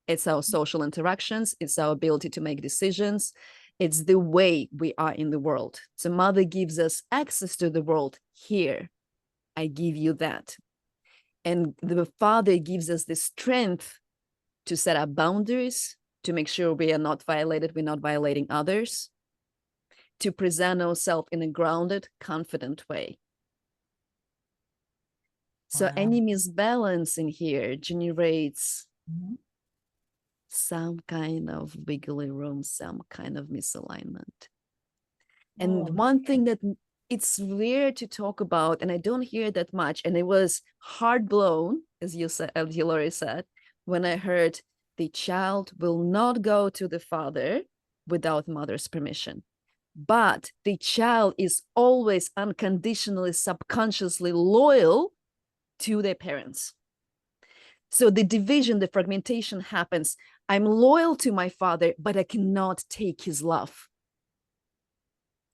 It's our social interactions, it's our ability to make decisions, it's the way we are in the world. So mother gives us access to the world. Here, I give you that. And the father gives us the strength to set up boundaries, to make sure we are not violated, we're not violating others, to present ourselves in a grounded, confident way. So any misbalance in here generates some kind of wiggly room, some kind of misalignment. And one thing that it's rare to talk about, and I don't hear that much, and it was hard blown, as you said, as Hilary said, when I heard the child will not go to the father without mother's permission. But the child is always unconditionally, subconsciously loyal to their parents. So the division, the fragmentation happens. I'm loyal to my father, but I cannot take his love.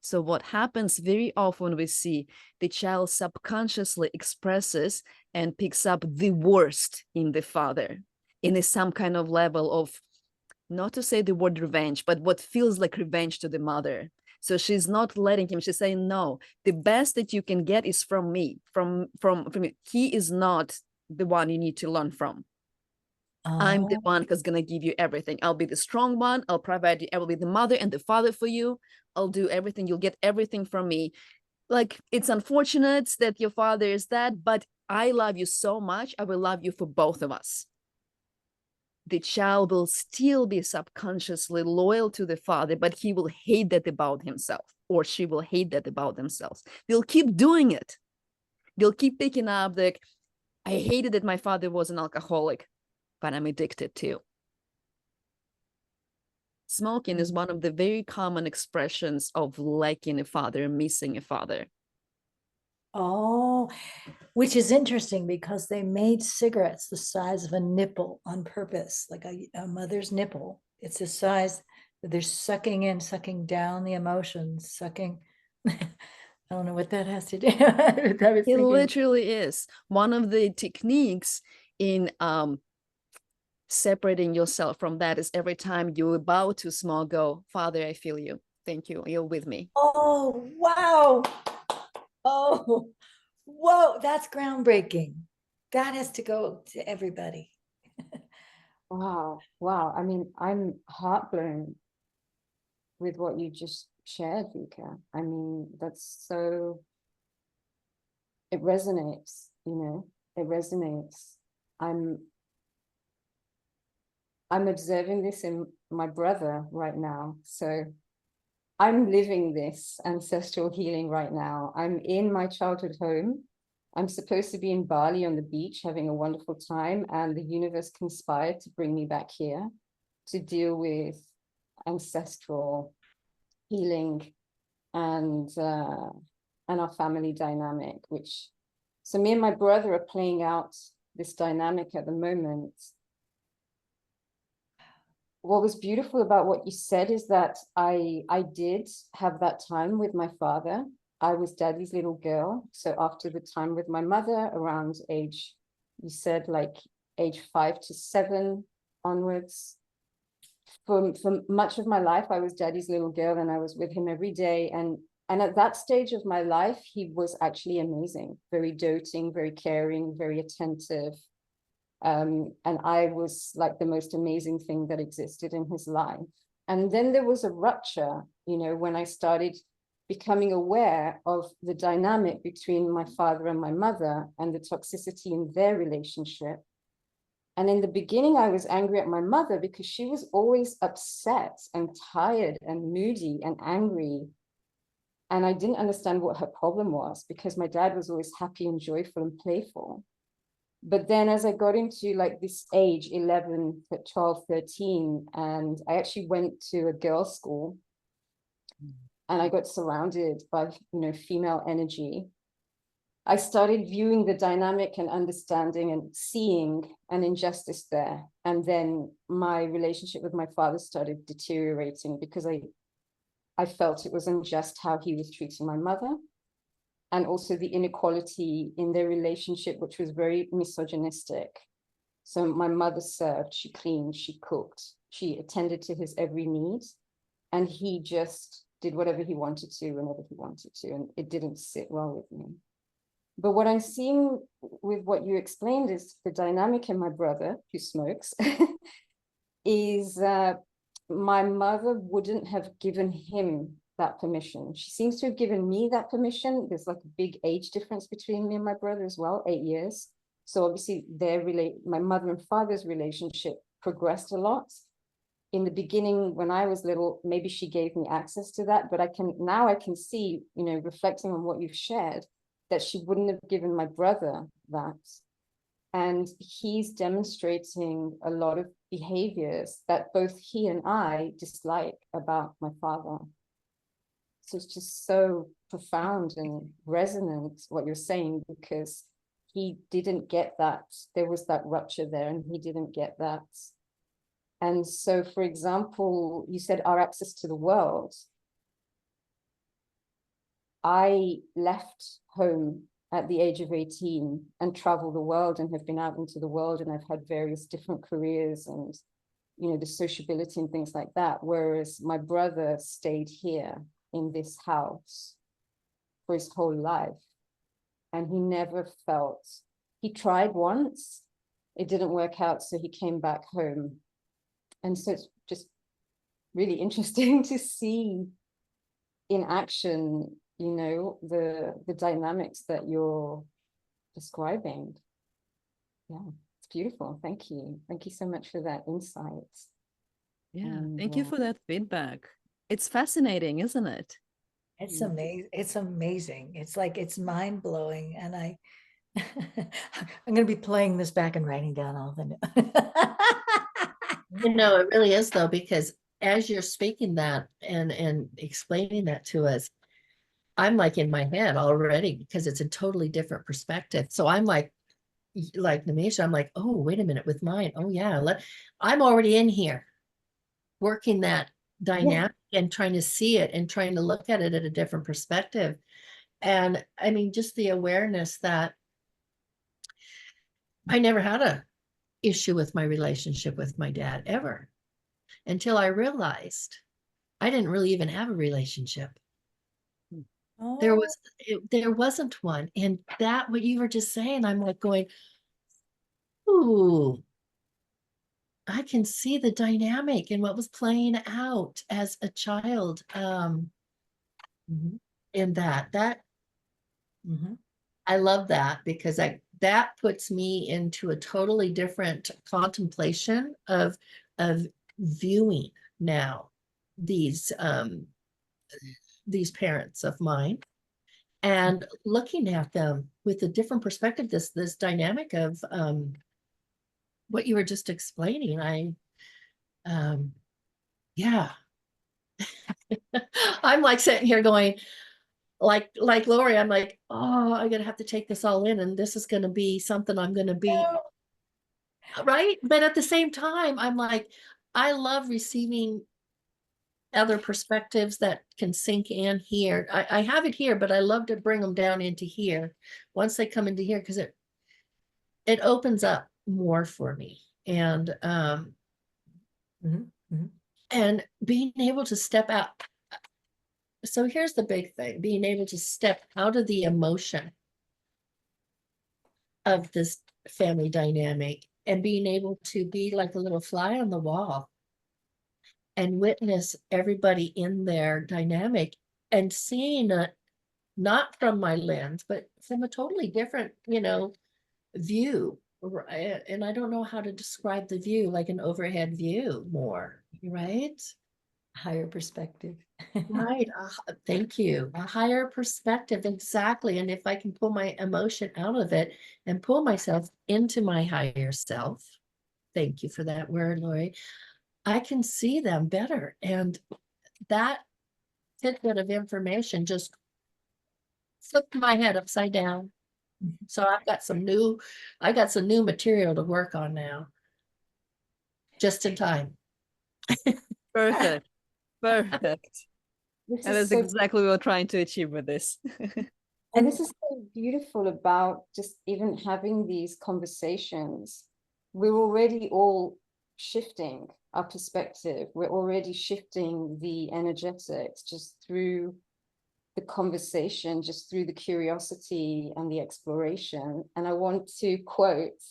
So what happens very often, we see the child subconsciously expresses and picks up the worst in the father in some kind of level of, not to say the word revenge, but what feels like revenge to the mother. So she's not letting him, she's saying, no, the best that you can get is from me, from me. He is not the one you need to learn from. I'm the one who's going to give you everything. I'll be the strong one. I'll provide you. I will be the mother and the father for you. I'll do everything. You'll get everything from me. Like, it's unfortunate that your father is that, but I love you so much. I will love you for both of us. the child will still be subconsciously loyal to the father, but he will hate that about himself, or she will hate that about themselves. They'll keep doing it. They'll keep picking up the, I hated that my father was an alcoholic, but I'm addicted too. Smoking is one of the very common expressions of lacking a father, missing a father. Oh, which is interesting because they made cigarettes the size of a nipple on purpose, like a mother's nipple. It's the size that they're sucking in, sucking down the emotions, sucking. I don't know what that has to do. It literally is. One of the techniques in separating yourself from that is every time you're about to smoke, go, Father, I feel you. Thank you. You're with me. Oh, wow. Oh, whoa, that's groundbreaking. That has to go to everybody. Wow. Wow. I mean, I'm heartblown with what you just shared, Vika. I mean, that's so, it resonates, you know, it resonates. I'm observing this in my brother right now. So I'm living this ancestral healing right now. I'm in my childhood home. I'm supposed to be in Bali on the beach having a wonderful time, and the universe conspired to bring me back here to deal with ancestral healing and our family dynamic, which, so me and my brother are playing out this dynamic at the moment. What was beautiful about what you said is that I did have that time with my father. I was daddy's little girl. So after the time with my mother, around age, you said like age 5 to 7 onwards, for much of my life, I was daddy's little girl, and I was with him every day. And at that stage of my life, he was actually amazing, very doting, very caring, very attentive. And I was like the most amazing thing that existed in his life. And then there was a rupture, you know, when I started becoming aware of the dynamic between my father and my mother and the toxicity in their relationship. And in the beginning, I was angry at my mother because she was always upset and tired and moody and angry. And I didn't understand what her problem was, because my dad was always happy and joyful and playful. But then as I got into like this age, 11, 12, 13, and I actually went to a girls' school, and I got surrounded by, you know, female energy. I started viewing the dynamic and understanding and seeing an injustice there. And then my relationship with my father started deteriorating because I felt it was unjust how he was treating my mother, and also the inequality in their relationship, which was very misogynistic. So my mother served, she cleaned, she cooked, she attended to his every need, and he just did whatever he wanted to whenever he wanted to, and it didn't sit well with me. But what I'm seeing with what you explained is the dynamic in my brother, who smokes, is my mother wouldn't have given him that permission. She seems to have given me that permission. There's like a big age difference between me and my brother as well, 8 years. So obviously my mother and father's relationship progressed a lot. In the beginning, when I was little, maybe she gave me access to that, but I can see, you know, reflecting on what you've shared, that she wouldn't have given my brother that. And he's demonstrating a lot of behaviors that both he and I dislike about my father. So it's just so profound and resonant what you're saying, because he didn't get that. There was that rupture there, and he didn't get that. And so, for example, you said our access to the world. I left home at the age of 18 and traveled the world, and have been out into the world, and I've had various different careers and, you know, the sociability and things like that. Whereas my brother stayed here in this house for his whole life. And he never felt, he tried once, it didn't work out, so he came back home. And so it's just really interesting to see in action, you know, the dynamics that you're describing. Yeah, it's beautiful. Thank you. Thank you so much for that insight. Yeah, And, thank you for that feedback. It's fascinating, isn't it? It's amazing. It's amazing. It's like, it's mind blowing. And I'm going to be playing this back and writing down all the. It really is though, because as you're speaking that and explaining that to us, I'm like in my head already because it's a totally different perspective. So I'm like Nimisha, I'm like, oh, wait a minute with mine. Oh yeah, I'm already in here working that dynamic and trying to see it and trying to look at it at a different perspective. And I mean, just the awareness that I never had a issue with my relationship with my dad ever until I realized I didn't really even have a relationship. There wasn't one. And that, what you were just saying, I'm like going, ooh, I can see the dynamic and what was playing out as a child. In that I love that because that puts me into a totally different contemplation of viewing now these parents of mine and looking at them with a different perspective, this dynamic of what you were just explaining. Yeah. I'm like sitting here going, like Lori, I'm like, oh, I'm gonna have to take this all in, and this is gonna be something I'm gonna be right. But at the same time, I'm like, I love receiving other perspectives that can sink in here. I have it here, but I love to bring them down into here once they come into here because it opens up more for me. And and being able to step out. So here's the big thing, being able to step out of the emotion of this family dynamic and being able to be like a little fly on the wall and witness everybody in their dynamic and seeing it not from my lens, but from a totally different, view. And I don't know how to describe the view, like an overhead view more, right? Higher perspective. Right. Thank you. A higher perspective. Exactly. And if I can pull my emotion out of it and pull myself into my higher self, thank you for that word, Lori, I can see them better. And that tidbit of information just flipped my head upside down. So I got some new material to work on now. Just in time. Perfect. Perfect. This And is that's so, exactly what we're trying to achieve with this. and this is so beautiful about just even having these conversations. We're already all shifting our perspective. We're already shifting the energetics just through the conversation, just through the curiosity and the exploration. And I want to quote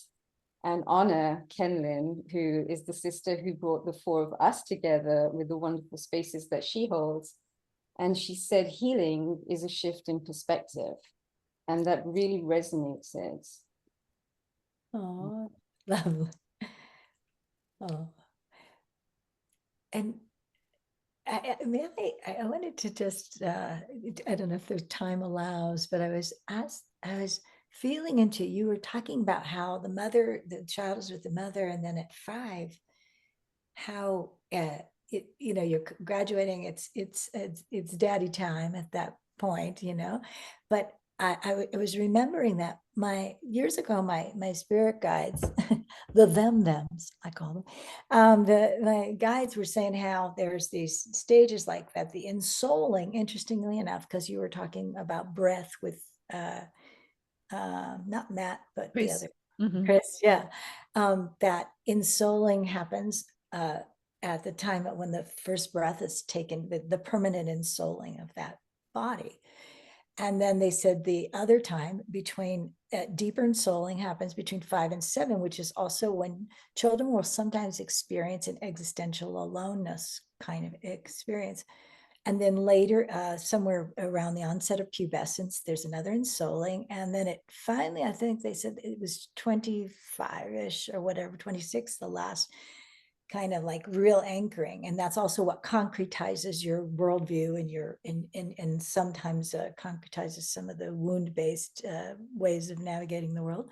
and honor Kenlin, who is the sister who brought the four of us together with the wonderful spaces that she holds. And she said, healing is a shift in perspective. And that really resonates it. Oh, lovely. Oh. And I wanted to just, I don't know if the time allows, but I was feeling into, you were talking about how the child is with the mother, and then at 5, how, you're graduating, it's daddy time at that point, but I was remembering that years ago, my spirit guides, the thems, I call them, my guides were saying how there's these stages like that, the ensouling, interestingly enough, because you were talking about breath with not Matt, but Chris. the other Mm-hmm. Chris, yeah, that ensouling happens at the time when the first breath is taken, the permanent ensouling of that body. And then they said the other time between deeper ensouling happens between 5 and 7, which is also when children will sometimes experience an existential aloneness kind of experience. And then later, somewhere around the onset of pubescence, there's another ensouling. And then it finally, I think they said it was 25-ish or whatever, 26, the last kind of like real anchoring. And that's also what concretizes your worldview and sometimes concretizes some of the wound-based ways of navigating the world.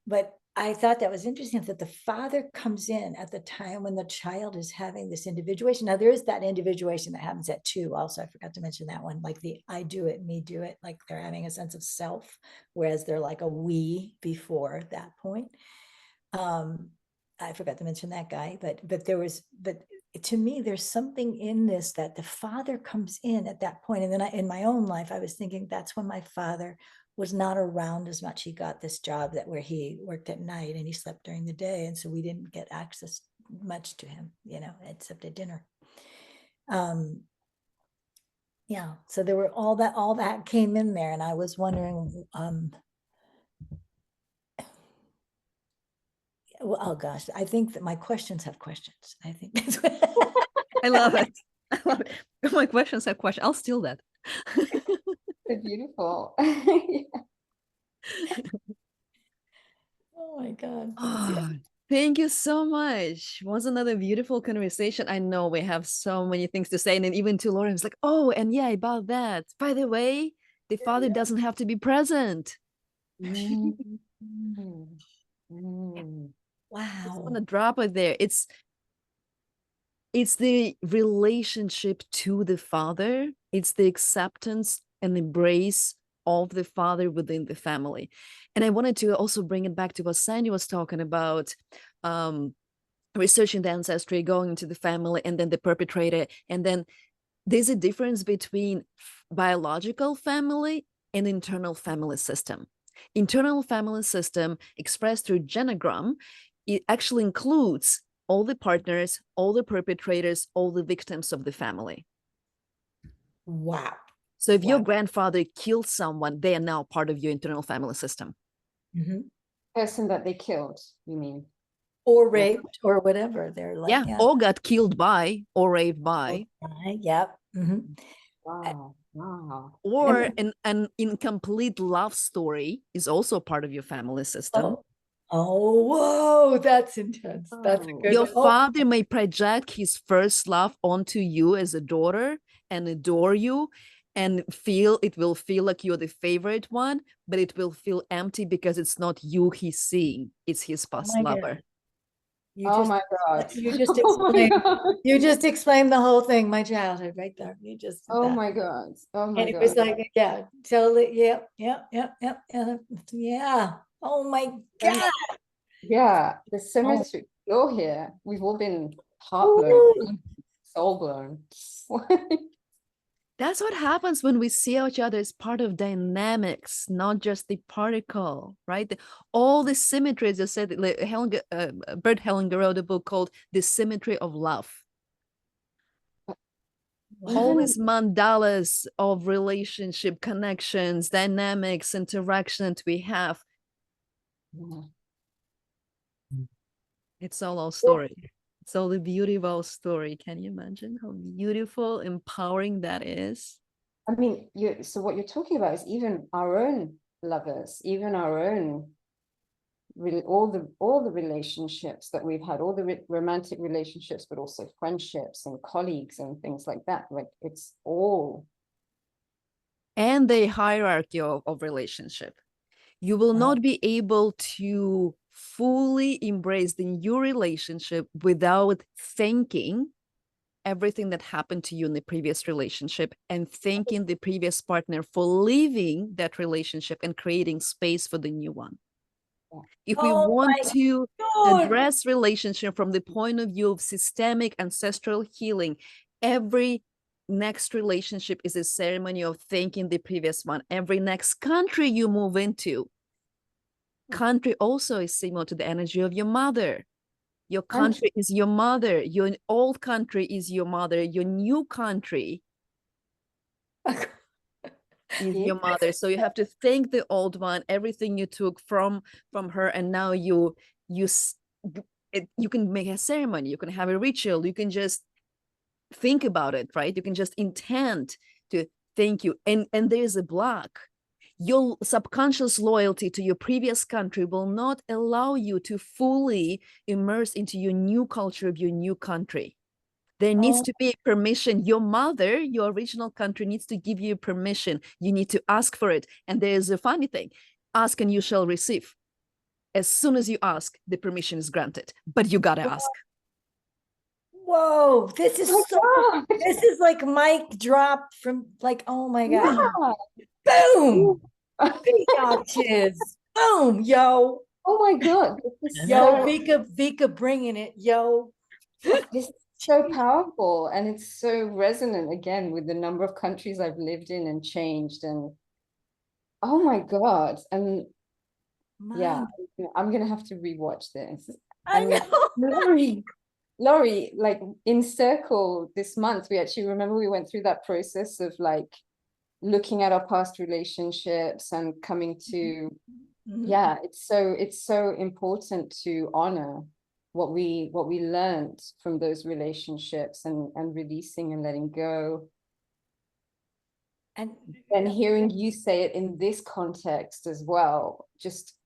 But I thought that was interesting that the father comes in at the time when the child is having this individuation. Now, there is that individuation that happens at 2 also. I forgot to mention that one, like the I do it, me do it, like they're having a sense of self, whereas they're like a we before that point. I forgot to mention that guy, but to me, there's something in this that the father comes in at that point. And then in my own life, I was thinking that's when my father was not around as much. He got this job where he worked at night and he slept during the day. And so we didn't get access much to him, except at dinner. Yeah. So there were all that came in there. And I was wondering, well, oh gosh, I think that my questions have questions. I think that's what I love it. I love it. My questions have questions. I'll steal that. So beautiful. Oh my God. Oh, thank you so much. Was another beautiful conversation. I know we have so many things to say. And then even to Laura, it's like, oh, and yeah, about that. By the way, the father doesn't have to be present. Wow. I just want to drop it there. It's the relationship to the father. It's the acceptance and embrace of the father within the family. And I wanted to also bring it back to what Sandi was talking about, researching the ancestry, going into the family, and then the perpetrator. And then there's a difference between biological family and internal family system. Internal family system expressed through genogram, it actually includes all the partners, all the perpetrators, all the victims of the family. Wow. So if your grandfather killed someone, they are now part of your internal family system. Person that they killed, you mean? Or raped or whatever. They're like, or got killed by or raped by. Yep. Wow. Wow. Or an incomplete love story is also part of your family system. Whoa, that's intense. That's a good Your father may project his first love onto you as a daughter and adore you and it will feel like you're the favorite one, but it will feel empty because it's not you he's seeing, it's his past lover. My God. You just explained the whole thing, my childhood right there. You just Oh my God. Oh my God. And it was like, totally, yeah. Oh my God. Yeah, there's so much to go here. We've all been heart blown, soul blown. That's what happens when we see each other as part of dynamics, not just the particle, right? All the symmetries, I said, Bert Hellinger wrote a book called The Symmetry of Love. All these mandalas of relationship, connections, dynamics, interactions we have. It's all our story. It's all the beauty of our story. Can you imagine how beautiful, empowering that is? I mean, so what you're talking about is even our own lovers, even our own, all the relationships that we've had, all the romantic relationships, but also friendships and colleagues and things like that. Like it's all. And the hierarchy of relationship. You will not be able to fully embrace the new relationship without thanking everything that happened to you in the previous relationship and thanking the previous partner for leaving that relationship and creating space for the new one. If we want to address relationship from the point of view of systemic ancestral healing, every next relationship is a ceremony of thanking the previous one. Every next country you move into, country also is similar to the energy of your mother. Your country is your mother. Your old country is your mother. Your new country is your mother. So you have to thank the old one, everything you took from her, and now you can make a ceremony, you can have a ritual, you can just think about it, right? You can just intend to thank you. And there's a block. Your subconscious loyalty to your previous country will not allow you to fully immerse into your new culture of your new country. There needs to be permission. Your mother, your original country, needs to give you permission. You need to ask for it. And there's a funny thing: ask and you shall receive. As soon as you ask, the permission is granted, but you gotta ask. Whoa, this is Oh so, my God. this is like mic drop from like, oh my God. Yeah. Boom. Bitches. Boom, yo. Oh my God. This is Yo, so, Vika bringing it, yo. this is so powerful, and it's so resonant again with the number of countries I've lived in and changed. And oh my God. And yeah, I'm gonna have to rewatch this. I And know. Laurie, like in Circle this month, we actually remember we went through that process of like looking at our past relationships and coming to, yeah, it's so important to honor what we learned from those relationships, and releasing and letting go. And hearing you say it in this context as well, just,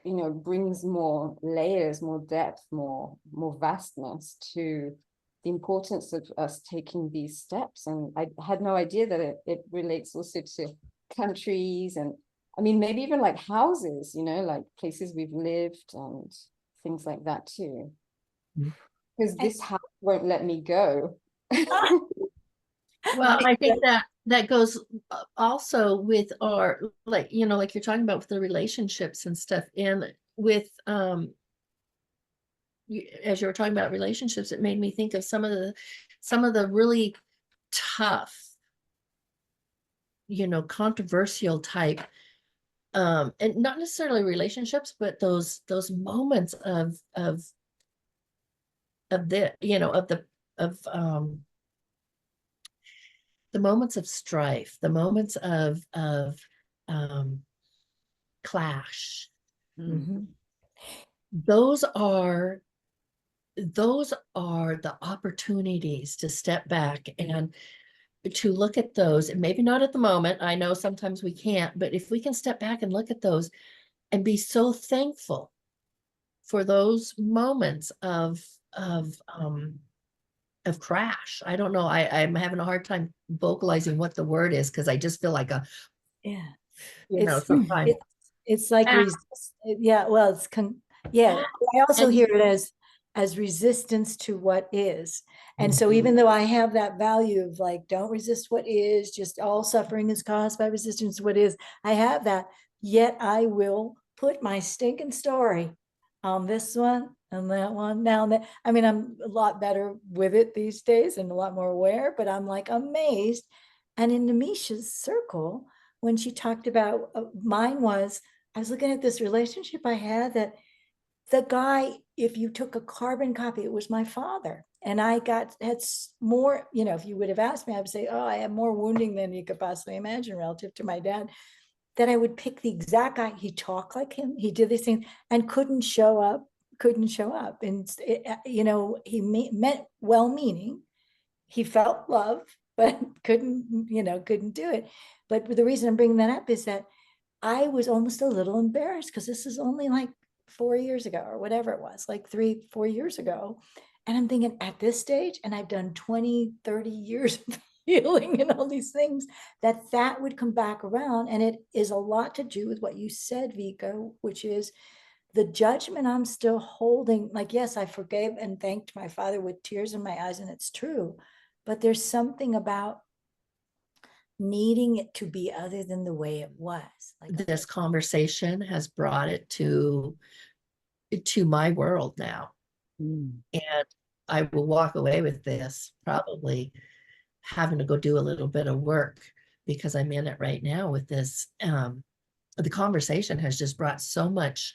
you know, brings more layers, more depth, more vastness to the importance of us taking these steps. And I had no idea that it relates also to countries, and I mean, maybe even like houses, you know, like places we've lived and things like that too. Because this house won't let me go. Well, I think that goes also with our, like, you know, like you're talking about with the relationships and stuff, and with as you were talking about relationships, it made me think of some of the really tough, you know, controversial type, and not necessarily relationships, but those moments of the, you know, of the moments of strife, the moments of clash. Those are the opportunities to step back and to look at those, and maybe not at the moment. I know sometimes we can't, but if we can step back and look at those and be so thankful for those moments of crash. I don't know. I'm having a hard time vocalizing what the word is, because I just feel like you know, sometimes it's like yeah, well, I also hear it as resistance to what is. And so even though I have that value of like, don't resist what is, just all suffering is caused by resistance to what is, I have that, yet I will put my stinking story on this one and that one. Now that, I mean, I'm a lot better with it these days and a lot more aware, but I'm like amazed. And in Nimisha's circle, when she talked about mine was, I was looking at this relationship I had that the guy, if you took a carbon copy, it was my father. And I had more, you know, if you would have asked me, I would say, oh, I have more wounding than you could possibly imagine relative to my dad. That I would pick the exact guy. He talked like him. He did these things and couldn't show up. And, you know, he meant well-meaning. He felt love, but couldn't do it. But the reason I'm bringing that up is that I was almost a little embarrassed, because this is only like 4 years ago or whatever it was, like 3-4 years ago. And I'm thinking at this stage, and I've done 20, 30 years of healing and all these things, that would come back around. And it is a lot to do with what you said, Vika, which is the judgment I'm still holding. Like, yes, I forgave and thanked my father with tears in my eyes, and it's true. But there's something about needing it to be other than the way it was. Like, this conversation has brought it to my world now. And I will walk away with this probably having to go do a little bit of work, because I'm in it right now with this. The conversation has just brought so much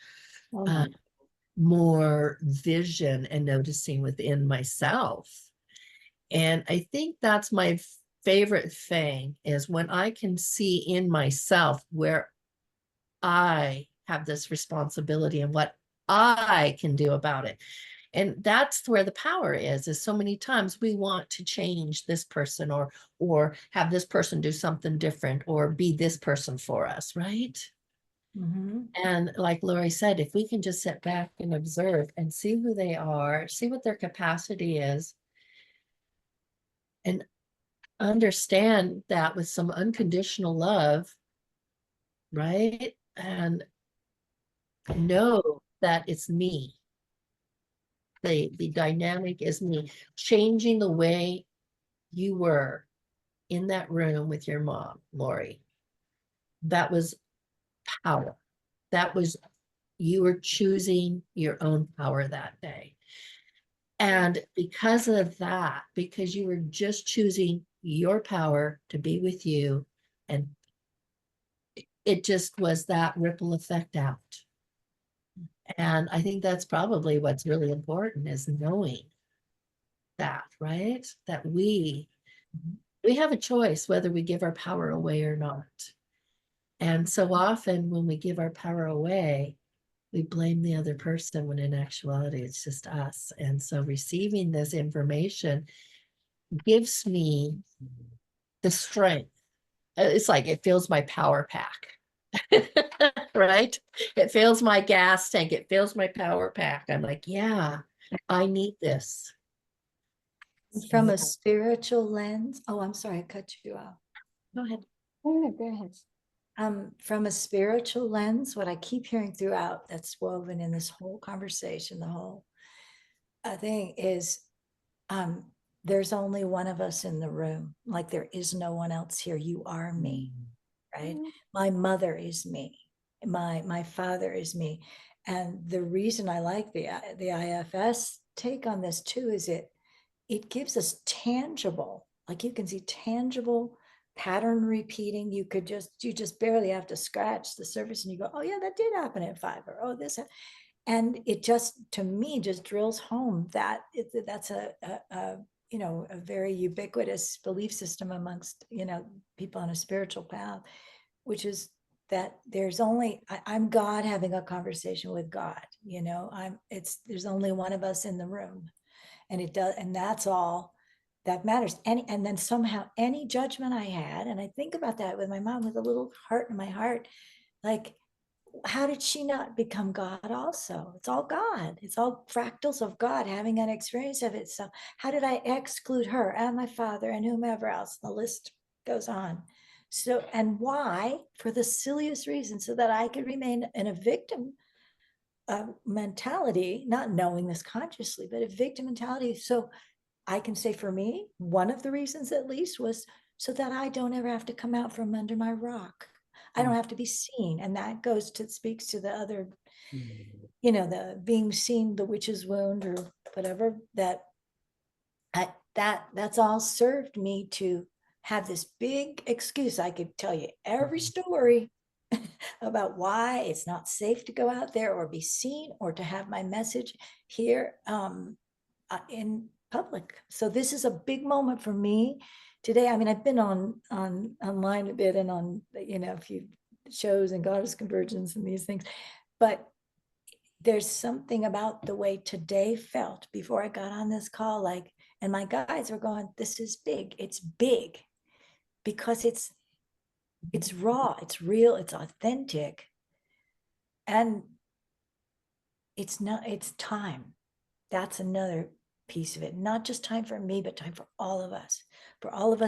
more vision and noticing within myself. And I think that's my favorite thing, is when I can see in myself where I have this responsibility and what I can do about it. And that's where the power is so many times we want to change this person or have this person do something different or be this person for us, right? Mhm. And like Lori said, if we can just sit back and observe and see who they are, see what their capacity is, and understand that with some unconditional love, right? And know that it's me. The dynamic is me. Changing the way you were in that room with your mom, Lori. That was power. That was, you were choosing your own power that day. And because of that, because you were just choosing your power to be with you, and it just was that ripple effect out. And I think that's probably what's really important, is knowing that, right? That we have a choice whether we give our power away or not. And so often when we give our power away, we blame the other person, when in actuality it's just us. And so receiving this information gives me the strength. It's like it fills my power pack. Right? It fills my gas tank. It fills my power pack. I'm like, yeah, I need this. From a spiritual lens. Oh, I'm sorry, I cut you off. Go ahead. Oh, go ahead. From a spiritual lens, what I keep hearing throughout that's woven in this whole conversation, the whole thing is, there's only one of us in the room. Like there is no one else here. You are me, right? My mother is me. My father is me. And the reason I like the IFS take on this too is it gives us tangible, like you can see tangible pattern repeating. You just barely have to scratch the surface and you go, oh yeah, that did happen at 5, or oh this, and it just, to me, just drills home that that's a a very ubiquitous belief system amongst people on a spiritual path, which is that there's only I'm God having a conversation with God. There's only one of us in the room, and it does, and that's all that matters. And then somehow any judgment I had, and I think about that with my mom with a little heart in my heart, like, how did she not become God also? It's all God. It's all fractals of God having an experience of it. So how did I exclude her and my father and whomever else? The list goes on. So, and why? For the silliest reason, so that I could remain in a victim mentality, not knowing this consciously, but a victim mentality. So I can say for me, one of the reasons at least was so that I don't ever have to come out from under my rock. I don't have to be seen. And that speaks to the other, the being seen, the witch's wound or whatever, that's all served me to have this big excuse. I could tell you every story about why it's not safe to go out there or be seen or to have my message here in public. So this is a big moment for me today. I mean, I've been on online a bit and on a few shows and goddess convergence and these things, but there's something about the way today felt before I got on this call, and my guides were going, this is big. It's big because it's raw, it's real, it's authentic, and it's time. That's another piece of it. Not just time for me, but time for all of us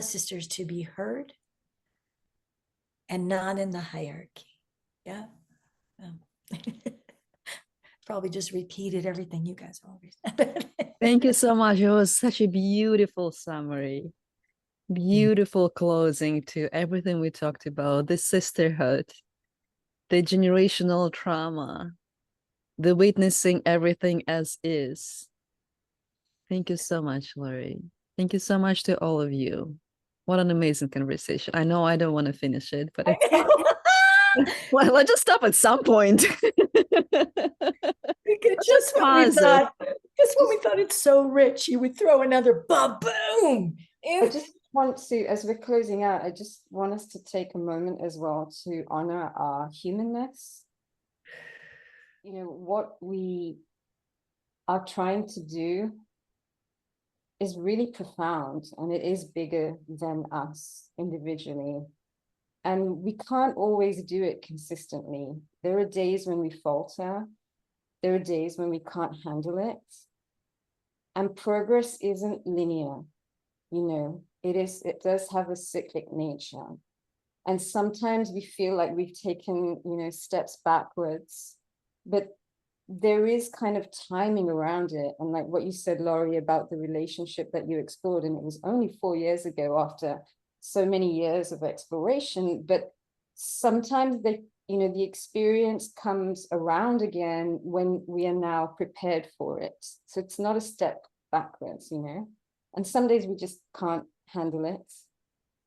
sisters to be heard and not in the hierarchy. Yeah. Probably just repeated everything you guys always said. Thank you so much. It was such a beautiful summary. Beautiful closing to everything we talked about, the sisterhood, the generational trauma, the witnessing everything as is. Thank you so much, Lori. Thank you so much to all of you. What an amazing conversation. I know I don't want to finish it, but well, let's just stop at some point. Just when we thought it's so rich, you would throw another boom. I just want to, as we're closing out, I just want us to take a moment as well to honor our humanness. What we are trying to do is really profound, and it is bigger than us individually. And we can't always do it consistently. There are days when we falter. There are days when we can't handle it. And progress isn't linear, it does have a cyclic nature. And sometimes we feel like we've taken, steps backwards, but there is kind of timing around it. And like what you said, Laurie, about the relationship that you explored, and it was only 4 years ago after so many years of exploration, but sometimes the experience comes around again when we are now prepared for it. So it's not a step backwards, and some days we just can't handle it.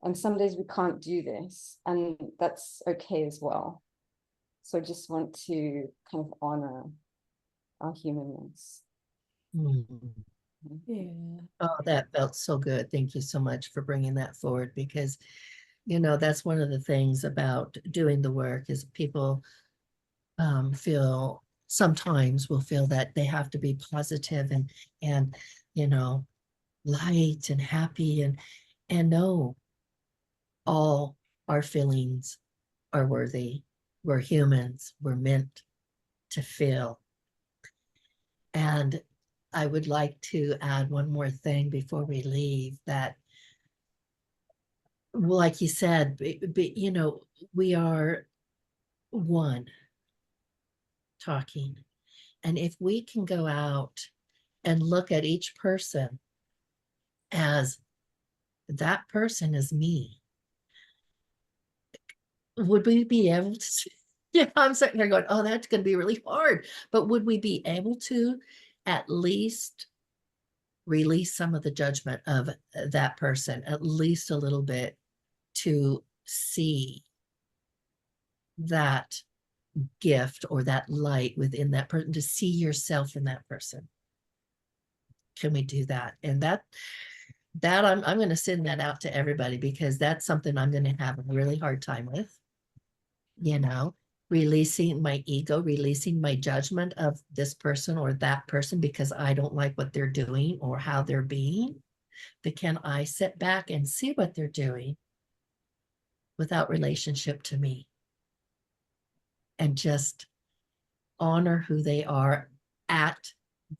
And some days we can't do this, and that's okay as well. So I just want to kind of honor our humanness. Yeah. Oh, that felt so good. Thank you so much for bringing that forward, because, that's one of the things about doing the work is people sometimes will feel that they have to be positive and light and happy, and no, all our feelings are worthy. We're humans. We're meant to feel. And I would like to add one more thing before we leave, that, like you said, we are one talking. And if we can go out and look at each person as that person is me, would we be able to? Yeah, I'm sitting there going, oh, that's going to be really hard. But would we be able to at least release some of the judgment of that person, at least a little bit, to see that gift or that light within that person, to see yourself in that person? Can we do that? And that I'm going to send that out to everybody, because that's something I'm going to have a really hard time with, releasing my ego, releasing my judgment of this person or that person because I don't like what they're doing or how they're being. But can I sit back and see what they're doing without relationship to me, and just honor who they are at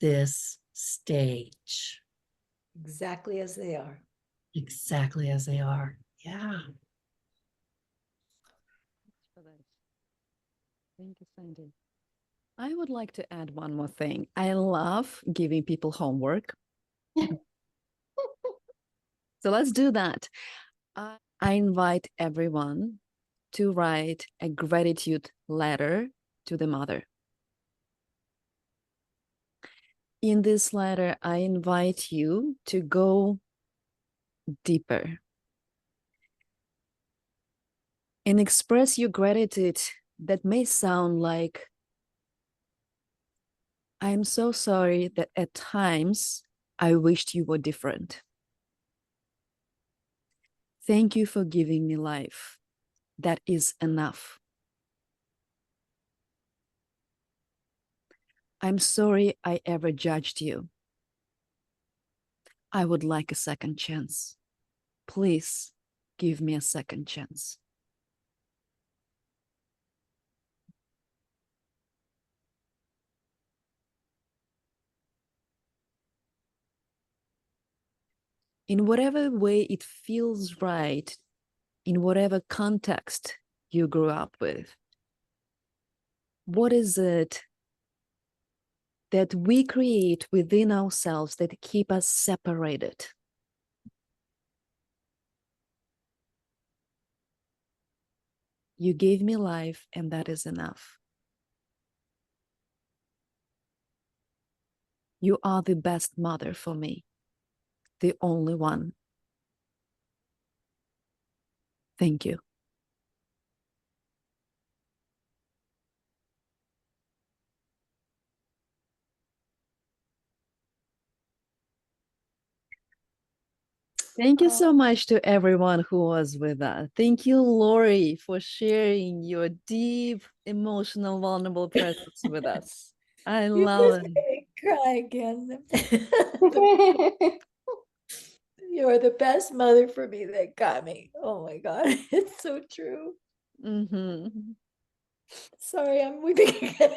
this stage? Exactly as they are. Exactly as they are. Yeah. Thank you, Sandi. I would like to add one more thing. I love giving people homework. So let's do that. I invite everyone to write a gratitude letter to the mother. In this letter, I invite you to go deeper and express your gratitude. That may sound like, I'm so sorry that at times I wished you were different. Thank you for giving me life. That is enough. I'm sorry I ever judged you. I would like a second chance. Please give me a second chance. In whatever way it feels right, in whatever context you grew up with, what is it that we create within ourselves that keep us separated? You gave me life, and that is enough. You are the best mother for me, the only one. Thank you. Thank you so much to everyone who was with us. Thank you, Laurie, for sharing your deep, emotional, vulnerable presence with us. I love it. cry again. You're the best mother for me that got me. Oh my God, it's so true. Mm-hmm. Sorry, I'm weeping again.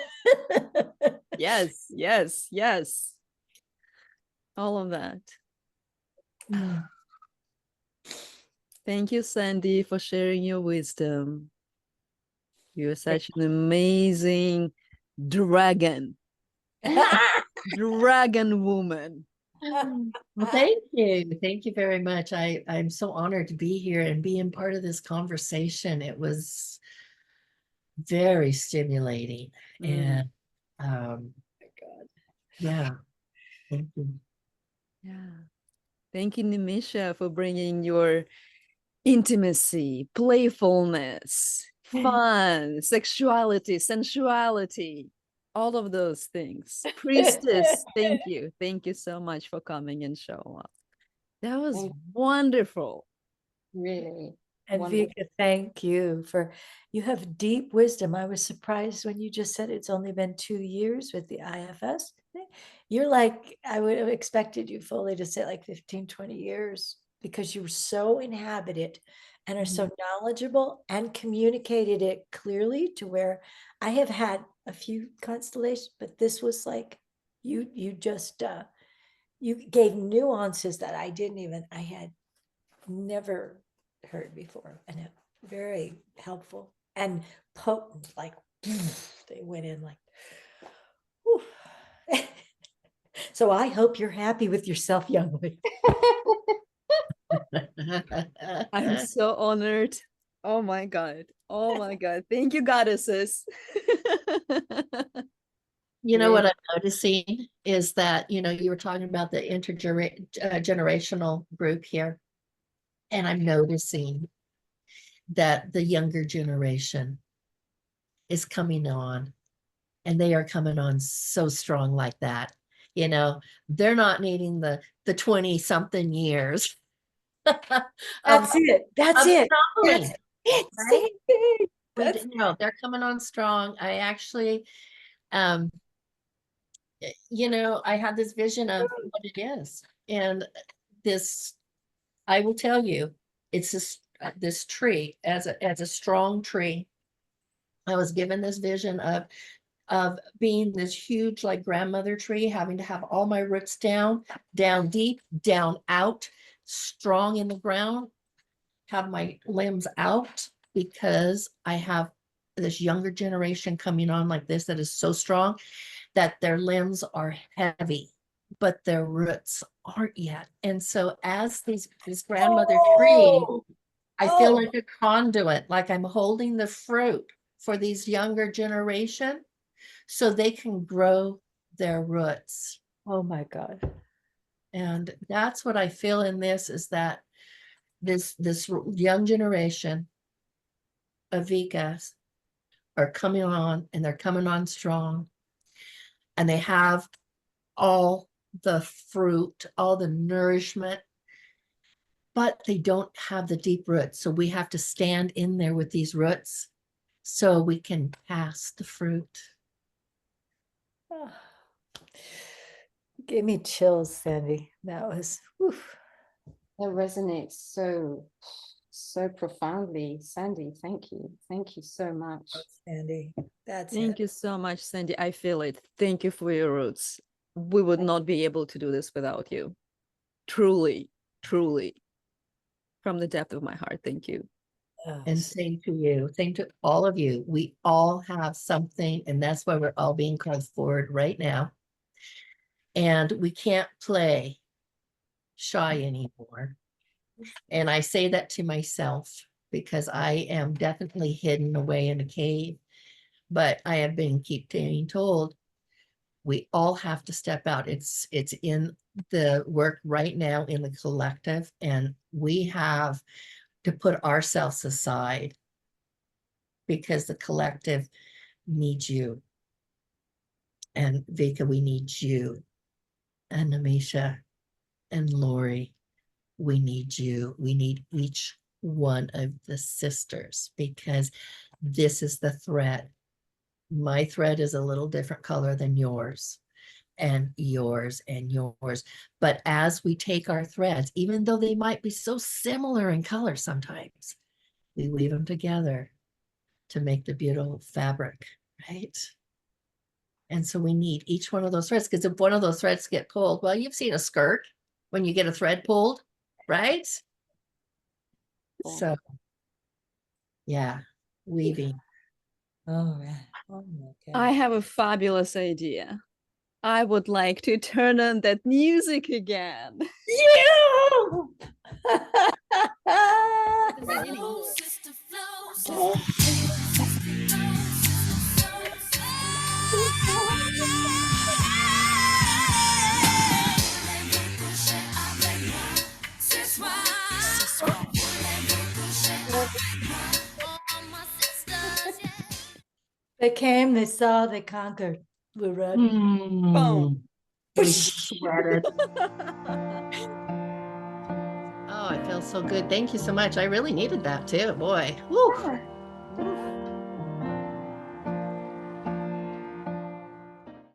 Yes, yes, yes. All of that. Mm. Thank you, Sandi, for sharing your wisdom. You're such an amazing dragon. Dragon woman. Well, thank you. Thank you very much. I'm so honored to be here and being part of this conversation. It was very stimulating. And God. yeah, thank you. Yeah. Thank you, Nimisha, for bringing your intimacy, playfulness, fun, sexuality, sensuality, all of those things. Priestess, thank you. Thank you so much for coming and showing up. That was wonderful. Really. And Wonderful. Vika, thank you you have deep wisdom. I was surprised when you just said it's only been 2 years with the IFS. You're like, I would have expected you fully to say like 15, 20 years because you were so inhabited and are so knowledgeable and communicated it clearly to where I have had a few constellations, but this was like, you just, you gave nuances that I had never heard before, and it very helpful and potent, like they went in like whew. So I hope you're happy with yourself, young lady. I'm so honored. Oh my God. Oh my God. Thank you, goddesses. You know what I'm noticing is that, you were talking about the intergenerational group here. And I'm noticing that the younger generation is coming on, and they are coming on so strong like that. They're not needing the 20 something years. That's it. That's it. That's it. Right? That's No, they're coming on strong. I actually, I had this vision of what it is. And this, I will tell you, it's this tree as a strong tree. I was given this vision of being this huge like grandmother tree, having to have all my roots down deep, down out, strong in the ground, have my limbs out, because I have this younger generation coming on like this that is so strong that their limbs are heavy, but their roots aren't yet. And so as this grandmother tree, I feel like a conduit, like I'm holding the fruit for these younger generation so they can grow their roots. oh my God. And that's what I feel in this, is that this young generation of Vikas are coming on, and they're coming on strong, and they have all the fruit, all the nourishment, but they don't have the deep roots. So we have to stand in there with these roots so we can pass the fruit. Gave me chills, Sandy. That was whew. That resonates so profoundly. Sandi, thank you. Thank you so much. Sandy. That's Thank you so much, Sandi. I feel it. Thank you for your roots. We would not be able to do this without you. Truly, truly. From the depth of my heart. Thank you. And same to you, same to all of you. We all have something, and that's why we're all being called forward right now. And we can't play shy anymore. And I say that to myself because I am definitely hidden away in a cave, but I have been being told we all have to step out. It's in the work right now in the collective, and we have to put ourselves aside because the collective needs you. And Vika, we need you. And Nimisha and Lori, we need you. We need each one of the sisters, because this is the thread. My thread is a little different color than yours, and yours and yours. But as we take our threads, even though they might be so similar in color sometimes, we weave them together to make the beautiful fabric, right? And so we need each one of those threads, because if one of those threads get pulled, well, you've seen a skirt when you get a thread pulled, right? So yeah, weaving. All right. Oh my I God. have a fabulous idea. I would like to turn on that music again. They came, they saw, they conquered. We're ready. Boom. We sweated. Oh, it feels so good. Thank you so much. I really needed that too. Boy. Woo.